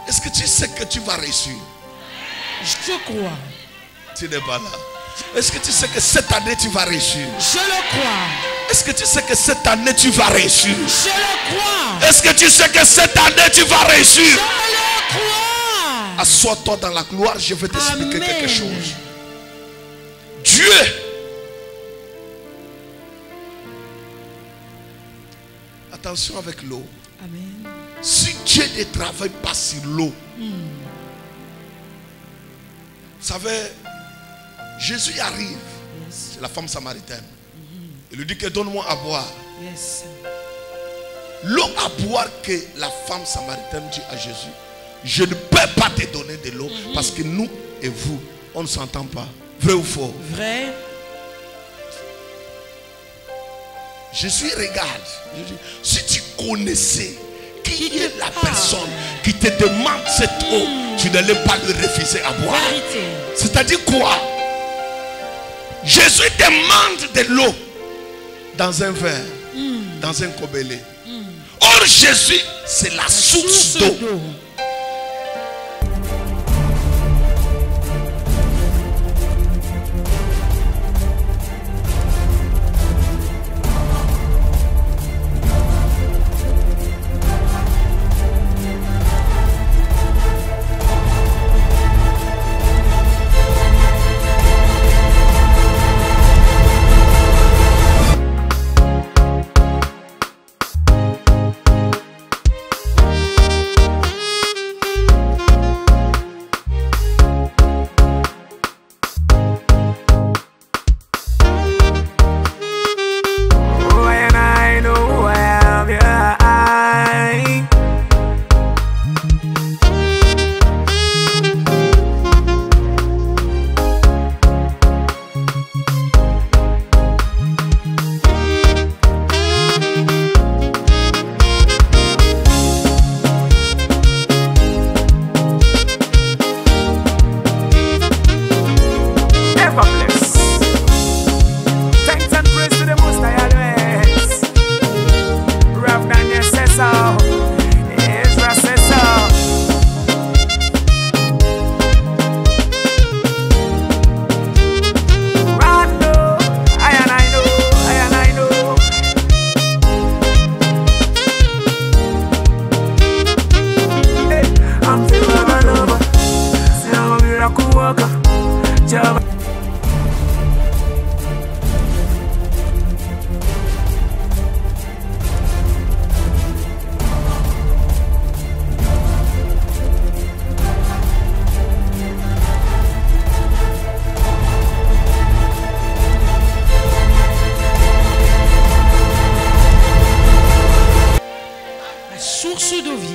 B: Est-ce que tu sais que tu vas réussir?
C: Je crois.
B: Tu n'es pas là. Est-ce que tu sais que cette année tu vas réussir?
C: Je le crois.
B: Est-ce que tu sais que cette année tu vas réussir?
C: Je le crois.
B: Est-ce que tu sais que cette année tu vas réussir?
C: Je le crois.
B: Assois-toi dans la gloire, je vais t'expliquer quelque chose. Dieu attention avec l'eau.
C: Amen.
B: Si Dieu ne travaille pas sur l'eau, vous savez, Jésus arrive. C'est la femme samaritaine. Il lui dit que donne-moi à boire.
C: Yes.
B: L'eau à boire que la femme samaritaine dit à Jésus, je ne peux pas te donner de l'eau parce que nous et vous, on ne s'entend pas. Vrai ou faux?
C: Vrai.
B: Jésus regarde. Je dis, si tu connaissais qui est la personne qui te demande cette eau, tu n'allais pas lui refuser à boire. C'est-à-dire quoi? Jésus demande de l'eau dans un verre, dans un gobelet. Or Jésus, c'est la source d'eau.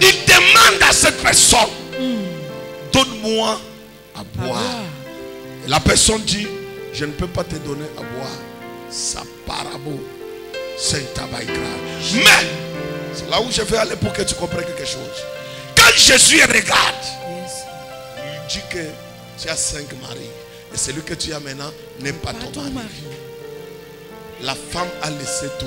B: Il demande à cette personne, donne-moi à boire. Et la personne dit, je ne peux pas te donner à boire. Ça parabo, c'est un tabac grave. Mais, c'est là où je vais aller pour que tu comprennes quelque chose. Quand Jésus regarde, il dit que tu as 5 maris. Et celui que tu as maintenant n'est pas ton mari. La femme a laissé tout.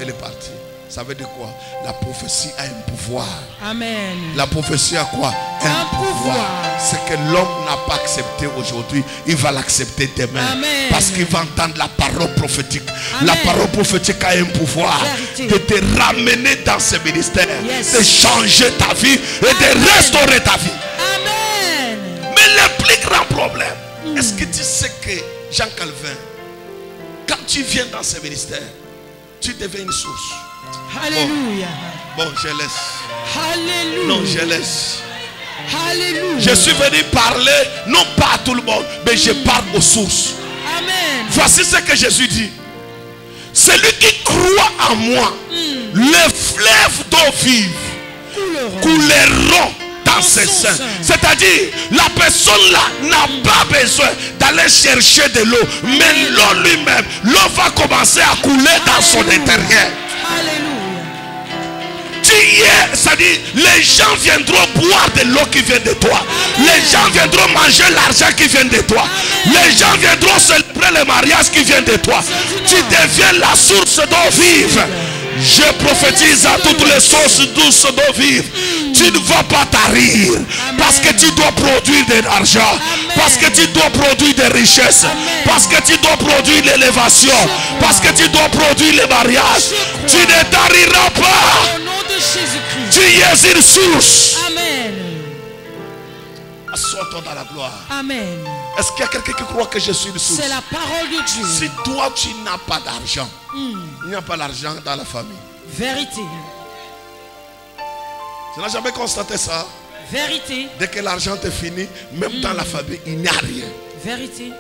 B: Elle est partie. Ça veut dire quoi? La prophétie a un pouvoir.
C: Amen.
B: La prophétie a quoi?
C: un pouvoir.
B: Ce que l'homme n'a pas accepté aujourd'hui, il va l'accepter demain.
C: Amen.
B: Parce qu'il va entendre la parole prophétique.
C: Amen.
B: La parole prophétique a un pouvoir
C: Vérité.
B: de te ramener dans ce ministère,
C: Yes.
B: de changer ta vie et
C: Amen.
B: de restaurer ta vie.
C: Amen.
B: Mais le plus grand problème, est-ce que tu sais que Jean Calvin, quand tu viens dans ce ministère, tu deviens une source?
C: Alléluia.
B: Bon, je laisse.
C: Alléluia.
B: Non, je laisse.
C: Alléluia.
B: Je suis venu parler, non pas à tout le monde, mais je parle aux sources.
C: Amen.
B: Voici ce que Jésus dit. Celui qui croit en moi, les fleuves d'eau vive couleront dans ses seins. C'est-à-dire, la personne là n'a pas besoin d'aller chercher de l'eau, mais l'eau lui-même, l'eau va commencer à couler dans son intérieur.
C: Alléluia.
B: C'est-à-dire, les gens viendront boire de l'eau qui vient de toi. Les gens viendront manger l'argent qui vient de toi. Les gens viendront célébrer le mariage qui vient de toi. Tu deviens la source d'eau vive. Je prophétise à toutes les sources douces d'eau vive. Tu ne vas pas tarir. Parce que tu dois produire de l'argent. Parce que tu dois produire des richesses. Parce que tu dois produire l'élévation. Parce que tu dois produire le mariage. Tu ne tariras pas.
C: Au nom de Jésus-Christ.
B: Tu es une source.
C: Amen.
B: Assois-toi dans la gloire.
C: Amen.
B: Est-ce qu'il y a quelqu'un qui croit que je suis une source?
C: C'est la parole de Dieu.
B: Si toi tu n'as pas d'argent, il n'y a pas d'argent dans la famille.
C: Vérité.
B: Tu n'as jamais constaté ça?
C: Vérité.
B: Dès que l'argent est fini, même dans la famille, il n'y a rien.
C: Vérité.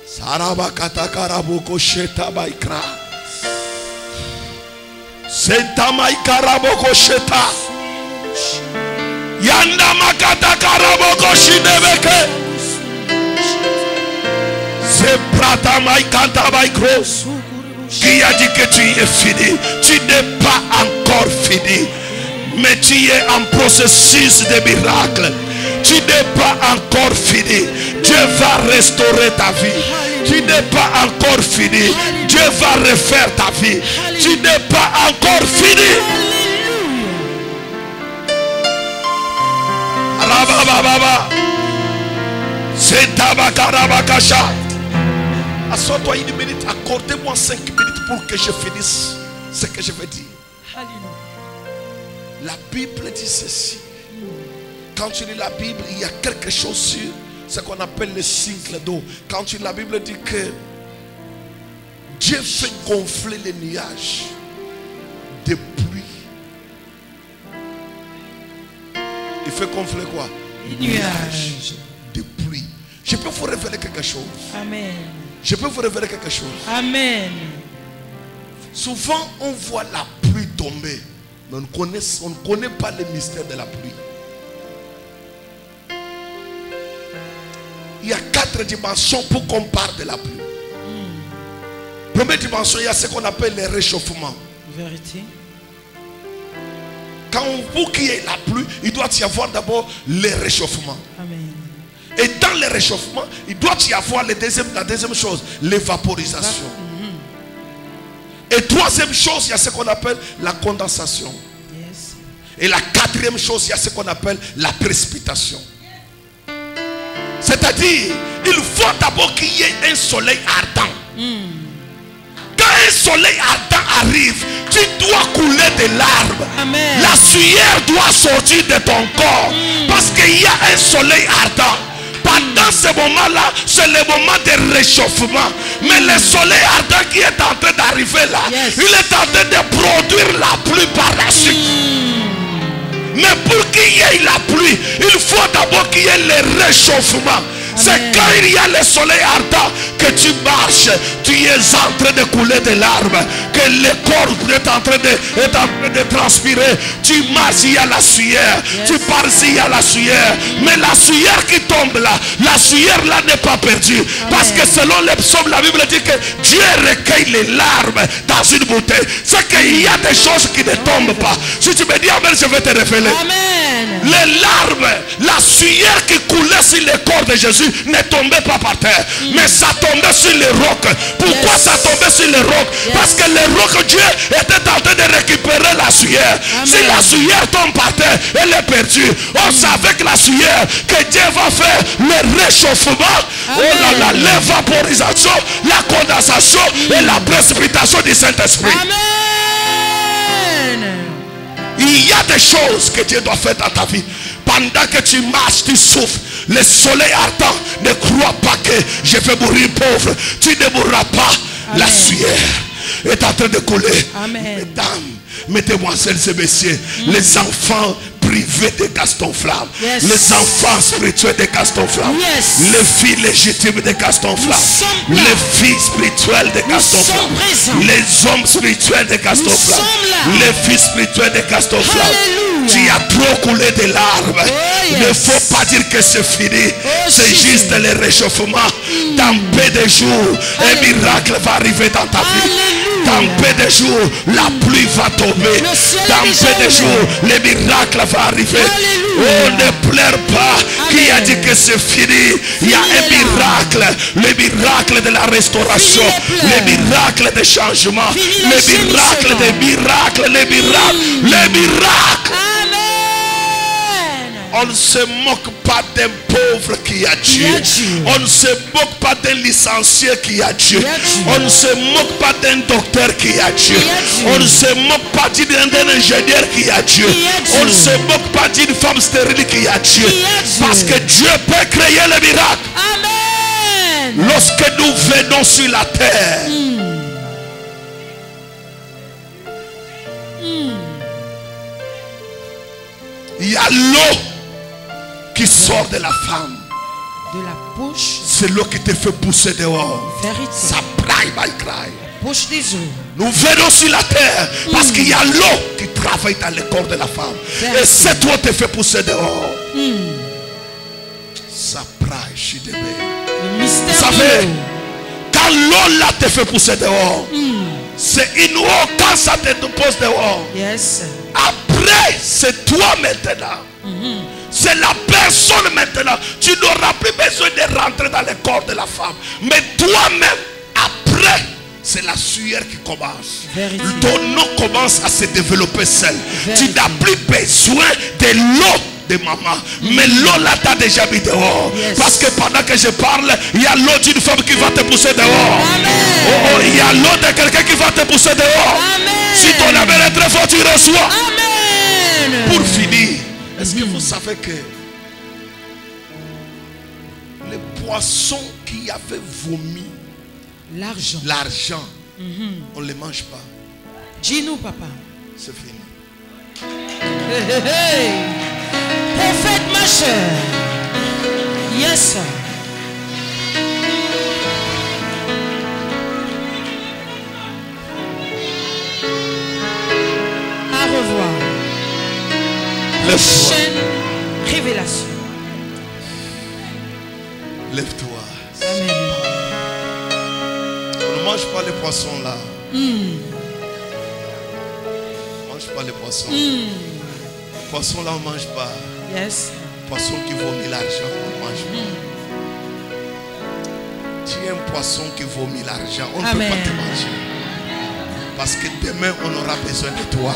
B: Sarabakatakarabuko sheta baikra. Senta maikaraboko sheta. Yanda makatakaraboko shidebeke. C'est prata maikanta baikro. Qui a dit que tu es fini? Tu n'es pas encore fini. Mais tu es en processus de miracle. Tu n'es pas encore fini. Dieu va restaurer ta vie. Tu n'es pas encore fini. Dieu va refaire ta vie. Tu n'es pas encore fini. Rabababa. C'est tabakarabakasha. Assois-toi une minute. Accordez-moi 5 minutes pour que je finisse ce que je vais dire.
C: Alléluia.
B: La Bible dit ceci. Quand tu lis la Bible, il y a quelque chose sur ce qu'on appelle le cycle d'eau. Quand tu lis la Bible, dit que Dieu fait gonfler les nuages de pluie. Il fait gonfler quoi?
C: Les nuages
B: de pluie. Je peux vous révéler quelque chose.
C: Amen.
B: Je peux vous révéler quelque chose.
C: Amen.
B: Souvent, on voit la pluie tomber. Mais on ne connaît pas le mystère de la pluie. Il y a 4 dimensions pour qu'on parle de la pluie. Première dimension, il y a ce qu'on appelle le réchauffement.
C: Vérité.
B: Quand pour qu'il y ait la pluie, il doit y avoir d'abord le réchauffement.
C: Amen.
B: Et dans le réchauffement, il doit y avoir la deuxième chose, l'évaporisation. Et troisième chose, il y a ce qu'on appelle la condensation.
C: Yes.
B: Et la quatrième chose, il y a ce qu'on appelle la précipitation. C'est-à-dire, il faut d'abord qu'il y ait un soleil ardent. Quand un soleil ardent arrive, tu dois couler des larmes.
C: Amen.
B: La sueur doit sortir de ton corps. Parce qu'il y a un soleil ardent. Pendant ce moment-là, c'est le moment de réchauffement. Mais le soleil ardent qui est en train d'arriver là,
C: Yes.
B: il est en train de produire la pluie par la suite. Mais pour qu'il y ait la pluie, il faut d'abord qu'il y ait le réchauffement. C'est quand il y a le soleil ardent que tu marches, tu es en train de couler des larmes, que le corps est en train de transpirer. Tu marches, il y a la sueur. Tu pars, il y a la sueur. Mais la sueur qui tombe là, la sueur là n'est pas perdue. Parce que selon les psaumes, la Bible dit que Dieu recueille les larmes dans une bouteille. C'est qu'il y a des choses qui ne tombent pas. Si tu me dis amen, je vais te révéler.
C: Amen.
B: Les larmes, la sueur qui coulait tombait sur le corps de Jésus ne tombait pas par terre, mais ça tombait sur les rocs. Pourquoi ça tombait sur les rocs? Parce que les rocs, Dieu était en train de récupérer la sueur. Si la sueur tombe par terre, elle est perdue. On savait que la sueur, que Dieu va faire le réchauffement, oh là là, l'évaporisation, la condensation et la précipitation du Saint-Esprit.
C: Amen.
B: Il y a des choses que Dieu doit faire dans ta vie. Pendant que tu marches, tu souffres. Le soleil ardent, ne crois pas que je vais mourir pauvre. Tu ne mourras pas. Amen. La sueur est en train de couler.
C: Amen.
B: Mesdames, mesdemoiselles et messieurs, les enfants privés de Gaston Flamme, les enfants spirituels de Gaston Flamme, les filles légitimes de Gaston Flamme, les filles spirituelles de Gaston Flamme, les hommes spirituels de Gaston Flamme, les filles spirituelles de Gaston Flamme. Tu as trop coulé de larmes. Il ne faut pas dire que c'est fini. C'est juste le réchauffement. Dans peu de jours, un miracle va arriver dans ta vie. Dans peu de jours, la pluie va tomber. Dans peu de jours, le miracle va arriver. Oh, ne pleure pas. Qui a dit que c'est fini? Il y a un miracle. Le miracle de la restauration. Le miracle de changement. Le miracle des miracles. Le miracle. Le miracle. On ne se moque pas d'un pauvre qui a Dieu. On ne se moque pas d'un licencié qui a Dieu. On ne se moque pas d'un docteur qui a Dieu. On ne se moque pas d'un ingénieur qui a Dieu. On ne se moque pas d'une femme stérile qui a Dieu. Parce que Dieu peut créer le miracle. Amen. Lorsque nous venons sur la terre, il y a l'eau qui sort de la femme.
C: De la bouche.
B: C'est l'eau qui te fait pousser dehors.
C: Vérité.
B: Ça braille, my cry.
C: Bouche des eaux.
B: Nous venons sur la terre parce qu'il y a l'eau qui travaille dans le corps de la femme. Vérité. Et cette eau te fait pousser dehors. Ça braille, je suis démé. Vous savez, quand l'eau là te fait pousser dehors, c'est une eau quand ça te pose dehors.
C: Yes.
B: Après, c'est toi maintenant. C'est la personne maintenant. Tu n'auras plus besoin de rentrer dans le corps de la femme. Mais toi-même, après, c'est la sueur qui commence. Vérité. Ton nom commence à se développer seul. Vérité. Tu n'as plus besoin de l'eau de maman. Mais l'eau là t'a déjà mis dehors. Parce que pendant que je parle, il y a l'eau d'une femme qui va te pousser dehors. Oh, il y a l'eau de quelqu'un qui va te pousser dehors. Amen. Si ton amour est très fort, tu reçois. Amen. Pour finir, est-ce que vous savez que les poissons qui avaient vomi l'argent, on ne les mange pas.
C: Dis-nous, papa.
B: C'est fini.
C: Prophète ma chère. Yes. À revoir. Prochaine révélation.
B: Lève-toi.
C: Amen.
B: On ne mange pas les poissons là. On ne mange pas les poissons. Les poissons là, on ne mange pas.
C: Yes.
B: Les poissons qui vomit l'argent, on ne mange pas. Tu es un poisson qui vomit l'argent, on ne peut pas te manger. Parce que demain, on aura besoin de toi.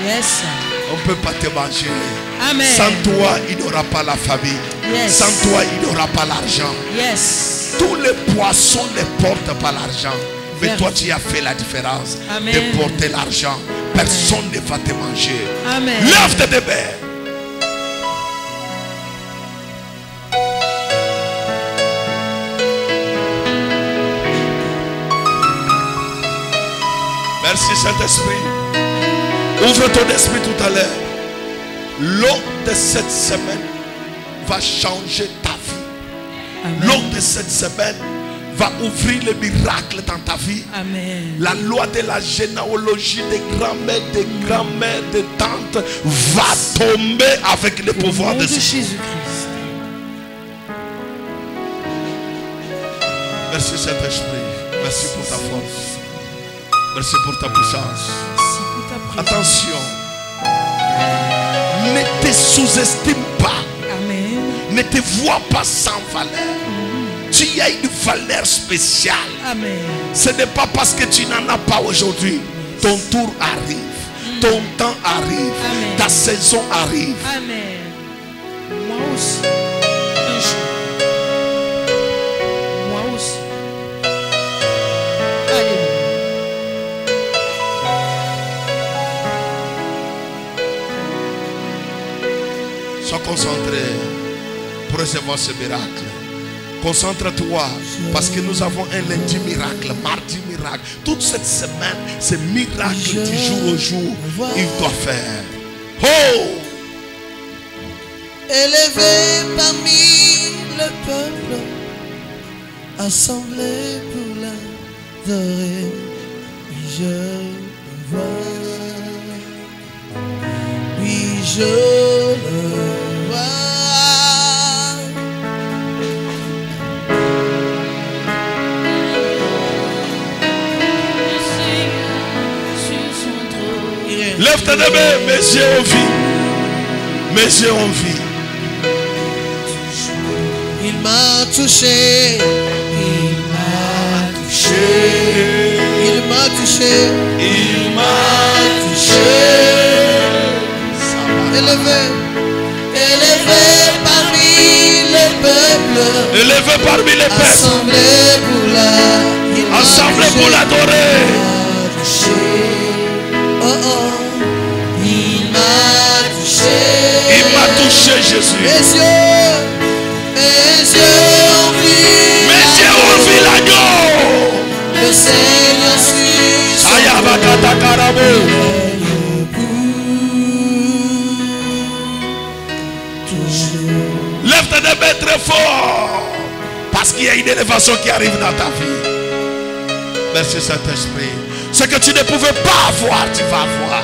C: Yes.
B: On ne peut pas te manger.
C: Amen.
B: Sans toi, il n'y aura pas la famille.
C: Yes.
B: Sans toi, il n'y aura pas l'argent.
C: Yes.
B: Tous les poissons ne portent pas l'argent. Mais toi, tu as fait la différence.
C: Amen.
B: De porter l'argent. Personne ne va te manger.
C: Amen.
B: Lève-toi de bain. Merci Saint-Esprit. Ouvre ton esprit tout à l'heure. L'eau de cette semaine va changer ta vie. L'eau de cette semaine va ouvrir le miracle dans ta vie.
C: Amen.
B: La loi de la généalogie des grands-mères, des grands-mères, des tantes va tomber avec le pouvoir de
C: Jésus-Christ.
B: Merci Saint-Esprit. Merci pour ta force. Merci pour ta puissance.
C: Merci pour ta présence.
B: Attention. Ne te sous-estime pas.
C: Amen.
B: ne te vois pas sans valeur. Tu as une valeur spéciale.
C: Amen.
B: Ce n'est pas parce que tu n'en as pas aujourd'hui. Ton tour arrive. Ton temps arrive.
C: Amen.
B: Ta saison arrive.
C: Amen. Moi aussi. Un jour. Moi aussi. Alléluia.
B: Sois concentré pour recevoir ce miracle. Concentre-toi parce que nous avons un lundi miracle, mardi miracle. Toute cette semaine, c'est miracle du jour au jour. Il doit faire. Oh!
D: Élevé parmi le peuple, assemblé pour l'adorer, je le vois. Oui, je le vois.
B: Lève tes deux mains, mes yeux ont vu. Mes yeux ont vu.
D: Il m'a touché. Il m'a touché. Il m'a touché.
B: Il m'a
D: touché. Élevé. Élevé parmi les peuples.
B: Élevé parmi les peuples.
D: Assemblé pour l'adorer.
B: Assemblé pour l'adorer.
D: Oh oh. Il m'a touché.
B: Il m'a touché, Jésus.
D: Mes yeux ont vu.
B: Mes yeux ont vu l'agneau.
D: Le Seigneur suit son
B: Ayabakata Karabo. Lève tes deux mains très fort. Parce qu'il y a une élévation qui arrive dans ta vie. Merci Saint-Esprit. Ce que tu ne pouvais pas voir, tu vas voir.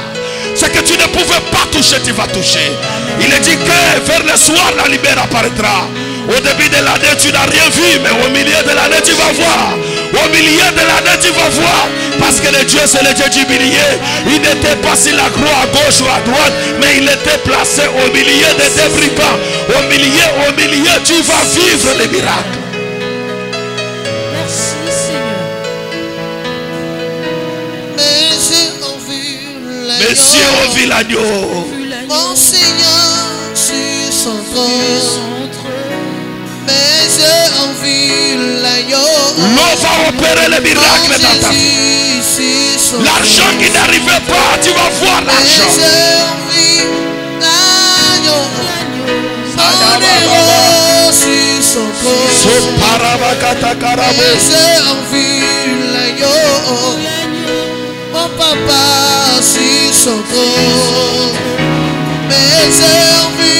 B: Ce que tu ne pouvais pas toucher, tu vas toucher. Il est dit que vers le soir, la lumière apparaîtra. Au début de l'année, tu n'as rien vu, mais au milieu de l'année, tu vas voir. Au milieu de l'année, tu vas voir. Parce que le Dieu, c'est le Dieu du milieu. Il n'était pas sur la croix à gauche ou à droite, mais il était placé au milieu des deux brigands. Au milieu, tu vas vivre les miracles.
C: Merci Seigneur.
B: Mes yeux ont vu l'agneau.
D: Mon Seigneur sur son trône. Mes yeux ont vu l'agneau.
B: L'eau va opérer les miracles dans ta vie. L'argent qui n'arrivait pas, tu vas voir l'argent.
D: Mes yeux ont vu l'agneau. Mon héros sur son trône. Mes yeux ont vu l'agneau. Mon papa sur son trône. Mes yeux ont vu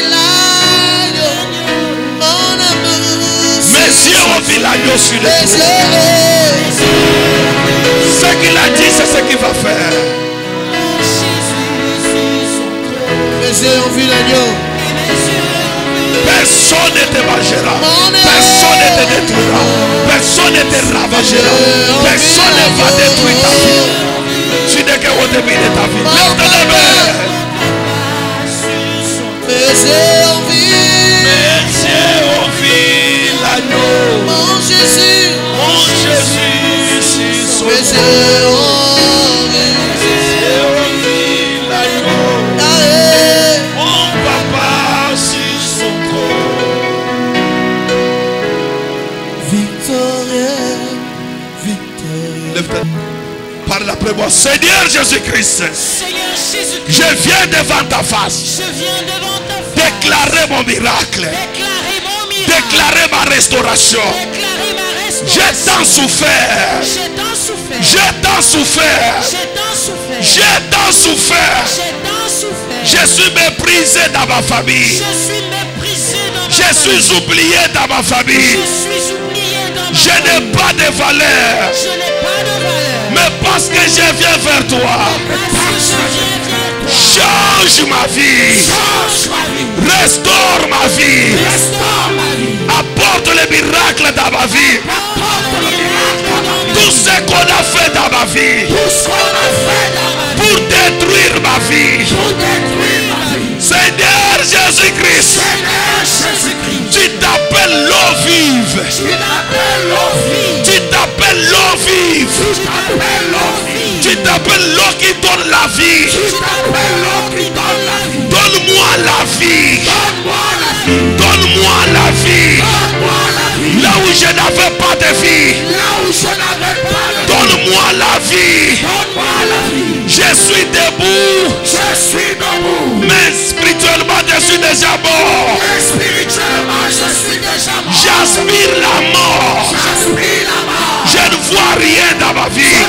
D: l'agneau. Mon amour.
B: Mes yeux ont vu l'agneau sur le trône. Ce qu'il a dit, c'est ce qu'il va faire.
D: Mes yeux ont vu l'agneau.
B: Personne ne te mangera. Personne ne te détruira. Personne ne te ravagera. Personne ne va détruire ta vie. Tu n'es qu'au début de ta vie. Lève tes mains.
D: Mes yeux ont vu.
B: Mes yeux ont vu l'agneau.
D: Mon Jésus.
B: Mon Jésus sur son
D: Mes yeux ont vu.
B: Mes yeux ont vu l'agneau. Mon papa sur son trône.
D: Victorieux. Victorieux.
B: Lève tes mains. Parle après moi. Seigneur Jésus-Christ.
C: Seigneur Jésus-Christ.
B: Je viens devant ta face.
C: Je viens devant ta face.
B: Déclarer mon miracle.
C: Déclarer mon miracle.
B: Déclarer ma restauration.
C: Déclarer ma restauration.
B: J'ai tant souffert.
C: J'ai tant souffert.
B: J'ai tant souffert.
C: J'ai tant souffert.
B: J'ai tant souffert.
C: J'ai tant souffert.
B: Je suis méprisé dans ma famille.
C: Je suis méprisé dans ma
B: Je
C: famille.
B: suis oublié dans ma famille.
C: Je suis oublié dans ma
B: Je
C: famille.
B: n'ai pas de valeur.
C: Je n'ai pas de valeur.
B: Mais parce que je viens vers toi,
C: Parce que je viens vers toi.
B: change ma vie.
C: Change ma vie.
B: Restaure ma vie.
C: Restaure ma vie.
B: Apporte le miracle dans ma vie.
C: Apporte le miracle dans ma vie.
B: Tout ce qu'on a fait dans ma vie.
C: Tout ce qu'on a fait dans ma vie.
B: Pour détruire ma vie.
C: Pour détruire ma vie.
B: Seigneur Jésus-Christ.
C: Seigneur Jésus-Christ.
B: Tu t'appelles l'eau vive. Tu t'appelles l'eau qui donne la vie. Donne-moi la vie. Donne-moi la vie. Là où je n'avais pas de vie. Donne-moi la vie. Je suis debout. Mais spirituellement je suis déjà mort. J'aspire la mort. Je ne vois rien dans ma vie.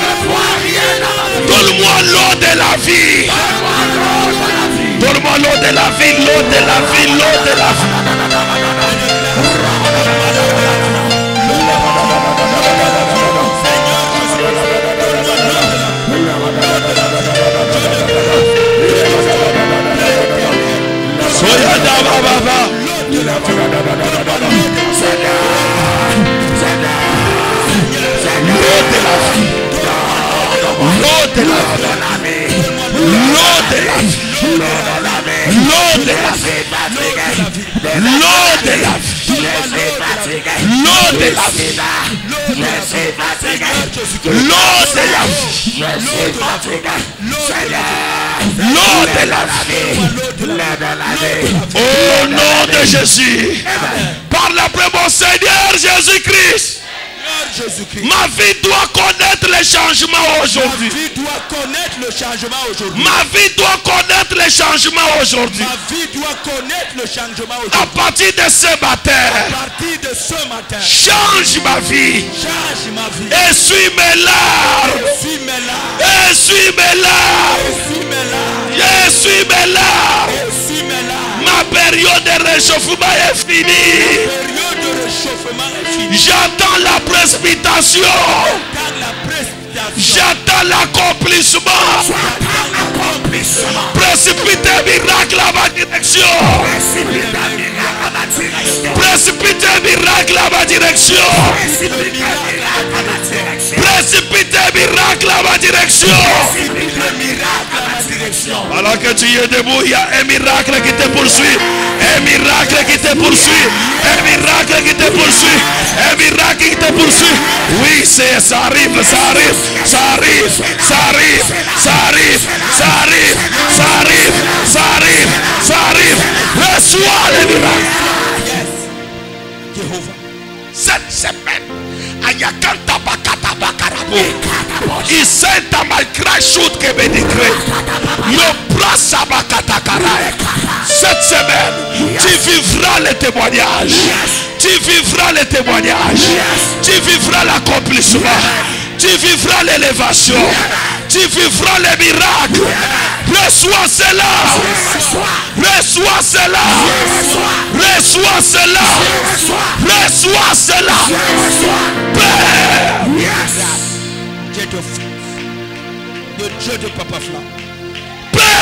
B: Donne-moi l'eau de la vie. Donne-moi l'eau de la vie, l'eau de la vie, l'eau de la vie. Au nom de Jésus, parle après mon Seigneur Jésus-Christ. Ma vie doit connaître le changement aujourd'hui. Ma vie doit connaître le changement aujourd'hui. À partir de ce matin, change ma vie. Essuie mes larmes. Essuie mes larmes. Essuie mes larmes. Ma période de réchauffement est finie. J'attends la précipitation. J'attends l'accomplissement. Précipitez miracle à ma direction. Précipitez miracle à ma direction. Précipitez miracle à ma direction. Alors que tu es debout, il y a un miracle qui te poursuit. Un miracle qui te poursuit. Un miracle qui te poursuit. Un miracle qui te poursuit. Oui, ça arrive, ça arrive, ça arrive, ça arrive, ça arrive, ça arrive, ça arrive, ça arrive, ça arrive. Reçois le miracle. Cette semaine, Ayakanta Bakata Bakarabo, Isenta Malkra Shoot Kebedikre, Yoprasa Bakata Karai. Cette semaine, tu vivras le témoignage. Tu vivras le témoignage. Tu vivras l'accomplissement. Tu vivras l'élévation. Tu vivras les miracles. Reçois cela. Reçois cela. Reçois cela. Reçois cela. Père.
E: Dieu de fils. Le Dieu de Papa Fla.
B: Père.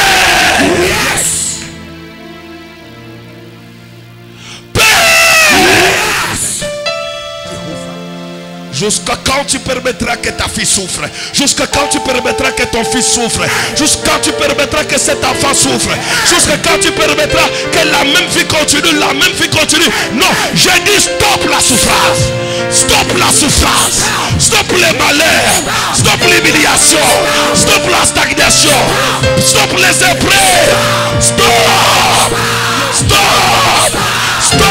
B: Jusqu'à quand tu permettras que ta fille souffre? Jusqu'à quand tu permettras que ton fils souffre? Jusqu'à quand tu permettras que cet enfant souffre? Jusqu'à quand tu permettras que la même vie continue? La même vie continue. Non, je dis stop la souffrance. Stop la souffrance. Stop les malheurs. Stop l'humiliation. Stop la stagnation. Stop les épreuves. Stop. Stop. Stop.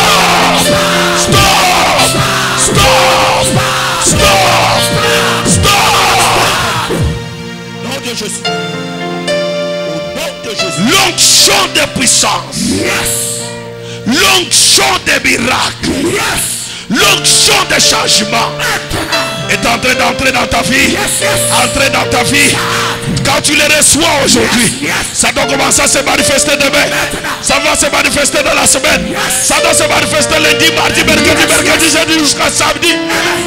B: Stop. Stop. Stop! Stop!
E: Nom de Jésus. Au nom de Jésus.
B: L'onction de puissance.
E: Yes.
B: L'onction de miracles.
E: Yes.
B: L'onction de changement est en train d'entrer dans ta vie. Entrer dans ta vie. Quand tu les reçois aujourd'hui, ça doit commencer à se manifester demain. Ça va se manifester dans la semaine. Ça doit se manifester lundi, mardi, mercredi, jeudi jusqu'à samedi.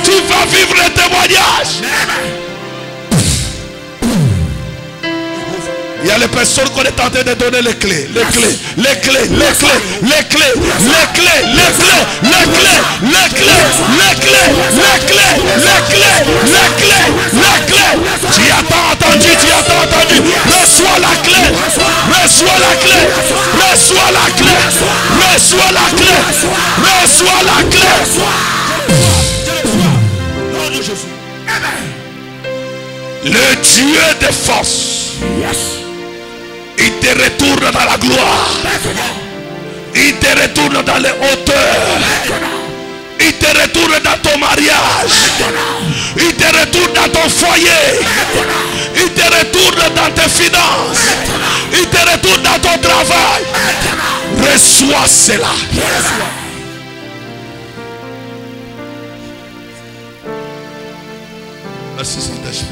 B: Tu vas vivre le témoignage. Il y a les personnes qu'on est en train de donner les clés, les clés, les clés, les clés, les clés, les clés, les clés, les clés, les clés, les clés, les clés, les clés, les clés, les clés. Tu as entendu, tu as entendu. Reçois la clé, reçois la clé, reçois la clé, reçois la clé, reçois la clé.
E: de Jésus.
B: Le Dieu des forces, il te retourne dans la gloire. Il te retourne dans les hauteurs. Il te retourne dans ton mariage. Il te retourne dans ton foyer. Il te retourne dans tes finances. Il te retourne dans ton travail. Reçois cela. Merci Saint-Esprit.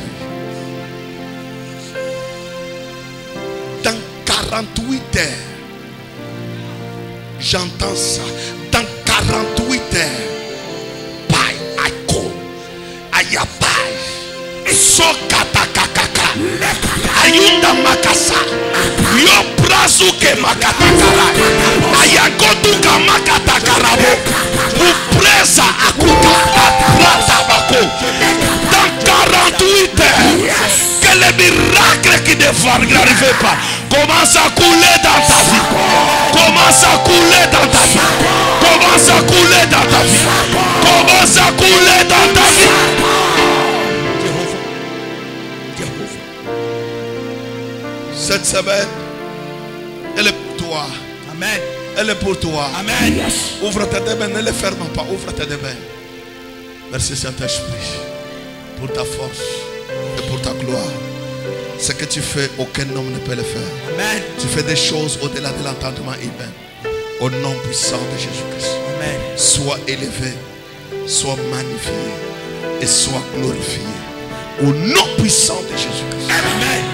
B: Dans 48 heures, j'entends ça. Dans 48 heures, Pai Aiko, Ayapai, Sokatakakaka, Ayunda Makasa, Yoprazuke Makatakara, Ayakotuka Makatakarabo, Upresa Akuka, Ratabako. Dans 48 heures, que les miracles qui ne arriver pas commencent à couler dans ta vie. Commence à couler dans ta vie. Commence à couler dans ta vie. Commence à couler dans ta vie. Cette semaine, elle est pour toi.
E: Amen.
B: Elle est pour toi.
E: Amen.
B: Ouvre tes deux mains, ne les ferme pas. Ouvre tes deux mains. Merci Saint-Esprit pour ta force et pour ta gloire. Ce que tu fais, aucun homme ne peut le faire.
E: Amen.
B: Tu fais des choses au-delà de l'entendement humain. Au nom puissant de Jésus-Christ.
E: Amen.
B: Sois élevé, sois magnifié et sois glorifié. Au nom puissant de Jésus-Christ.
E: Amen.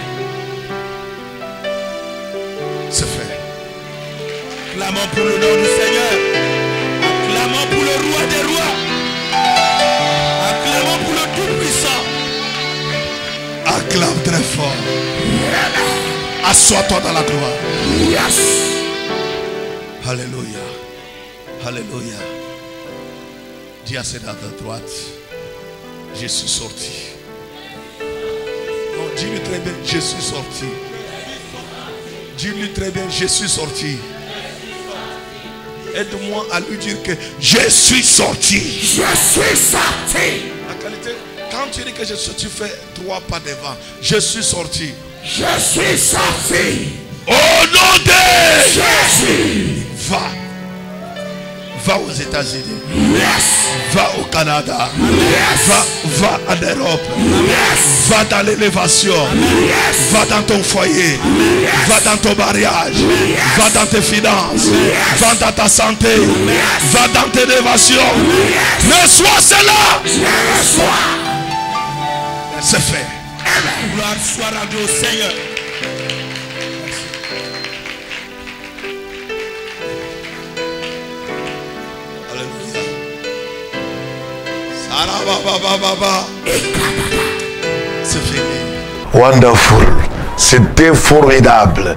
B: C'est fait.
E: Acclamons pour le nom du Seigneur. Acclamons pour le roi des rois. Acclamons pour le Tout-Puissant.
B: Acclame très fort. Assois-toi dans la gloire.
A: Yes.
B: Alléluia. Alléluia. Dis à celle à ta droite, je suis sorti. Non, dis-lui très bien, je suis sorti. Dis-lui très bien, je suis sorti. Aide-moi à lui dire que je suis sorti.
A: Je suis sorti.
B: La qualité, quand tu dis que je suis, tu fais 3 pas devant. Je suis sorti.
A: Je suis sorti.
B: Au nom de
A: Jésus.
B: Va. Va aux États-Unis.
A: Yes.
B: Va au Canada.
A: Yes.
B: Va en Europe.
A: Yes.
B: Va dans l'élévation.
A: Yes.
B: Va dans ton foyer.
A: Yes.
B: Va dans ton mariage.
A: Yes.
B: Va dans tes finances.
A: Yes.
B: Va dans ta santé.
A: Yes.
B: Va dans tes élévations.
A: Yes.
B: Reçois cela.
A: Je reçois.
B: C'est fait.
E: Gloire soit rendue au Seigneur.
B: Alléluia. Sarababababa. C'est fini.
A: Wonderful. C'était formidable.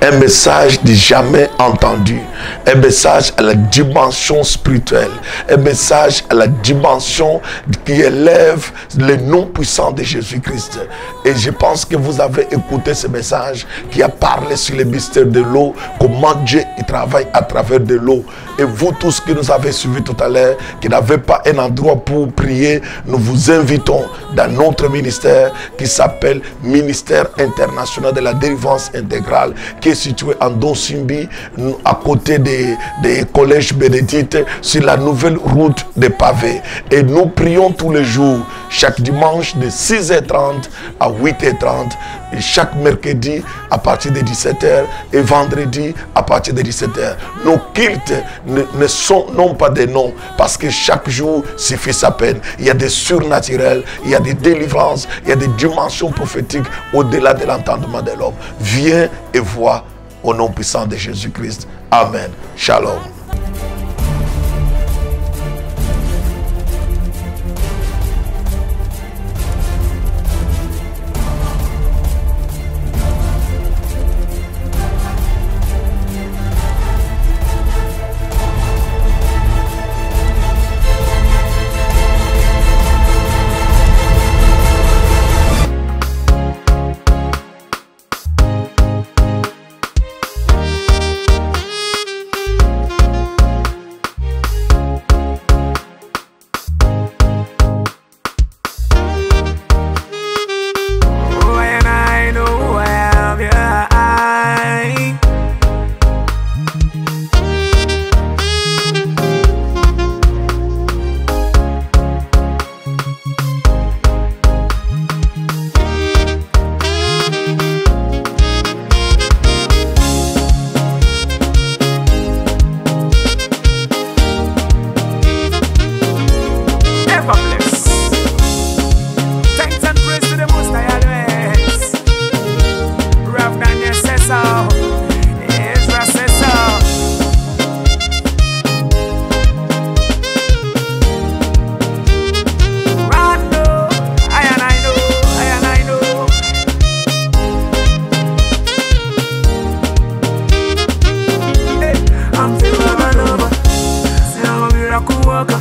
A: Un message de jamais entendu. Un message à la dimension spirituelle. Un message à la dimension qui élève le nom puissant de Jésus-Christ. Et je pense que vous avez écouté ce message qui a parlé sur le mystère de l'eau, comment Dieu il travaille à travers de l'eau. Et vous tous qui nous avez suivis tout à l'heure, qui n'avez pas un endroit pour prier, nous vous invitons dans notre ministère qui s'appelle Ministère International de la Délivrance Intégrale, qui est situé en Donsimbi, à côté des collèges bénédictes, sur la nouvelle route des pavés. Et nous prions tous les jours, chaque dimanche de 6h30 à 8h30, et chaque mercredi à partir de 17h et vendredi à partir de 17h. Nos cultes ne sont non pas des noms, parce que chaque jour suffit sa peine. Il y a des surnaturels, il y a des délivrances, il y a des dimensions prophétiques au-delà de l'entendement de l'homme. Viens et vois au nom puissant de Jésus-Christ. Amen. Shalom.
F: kuwaka.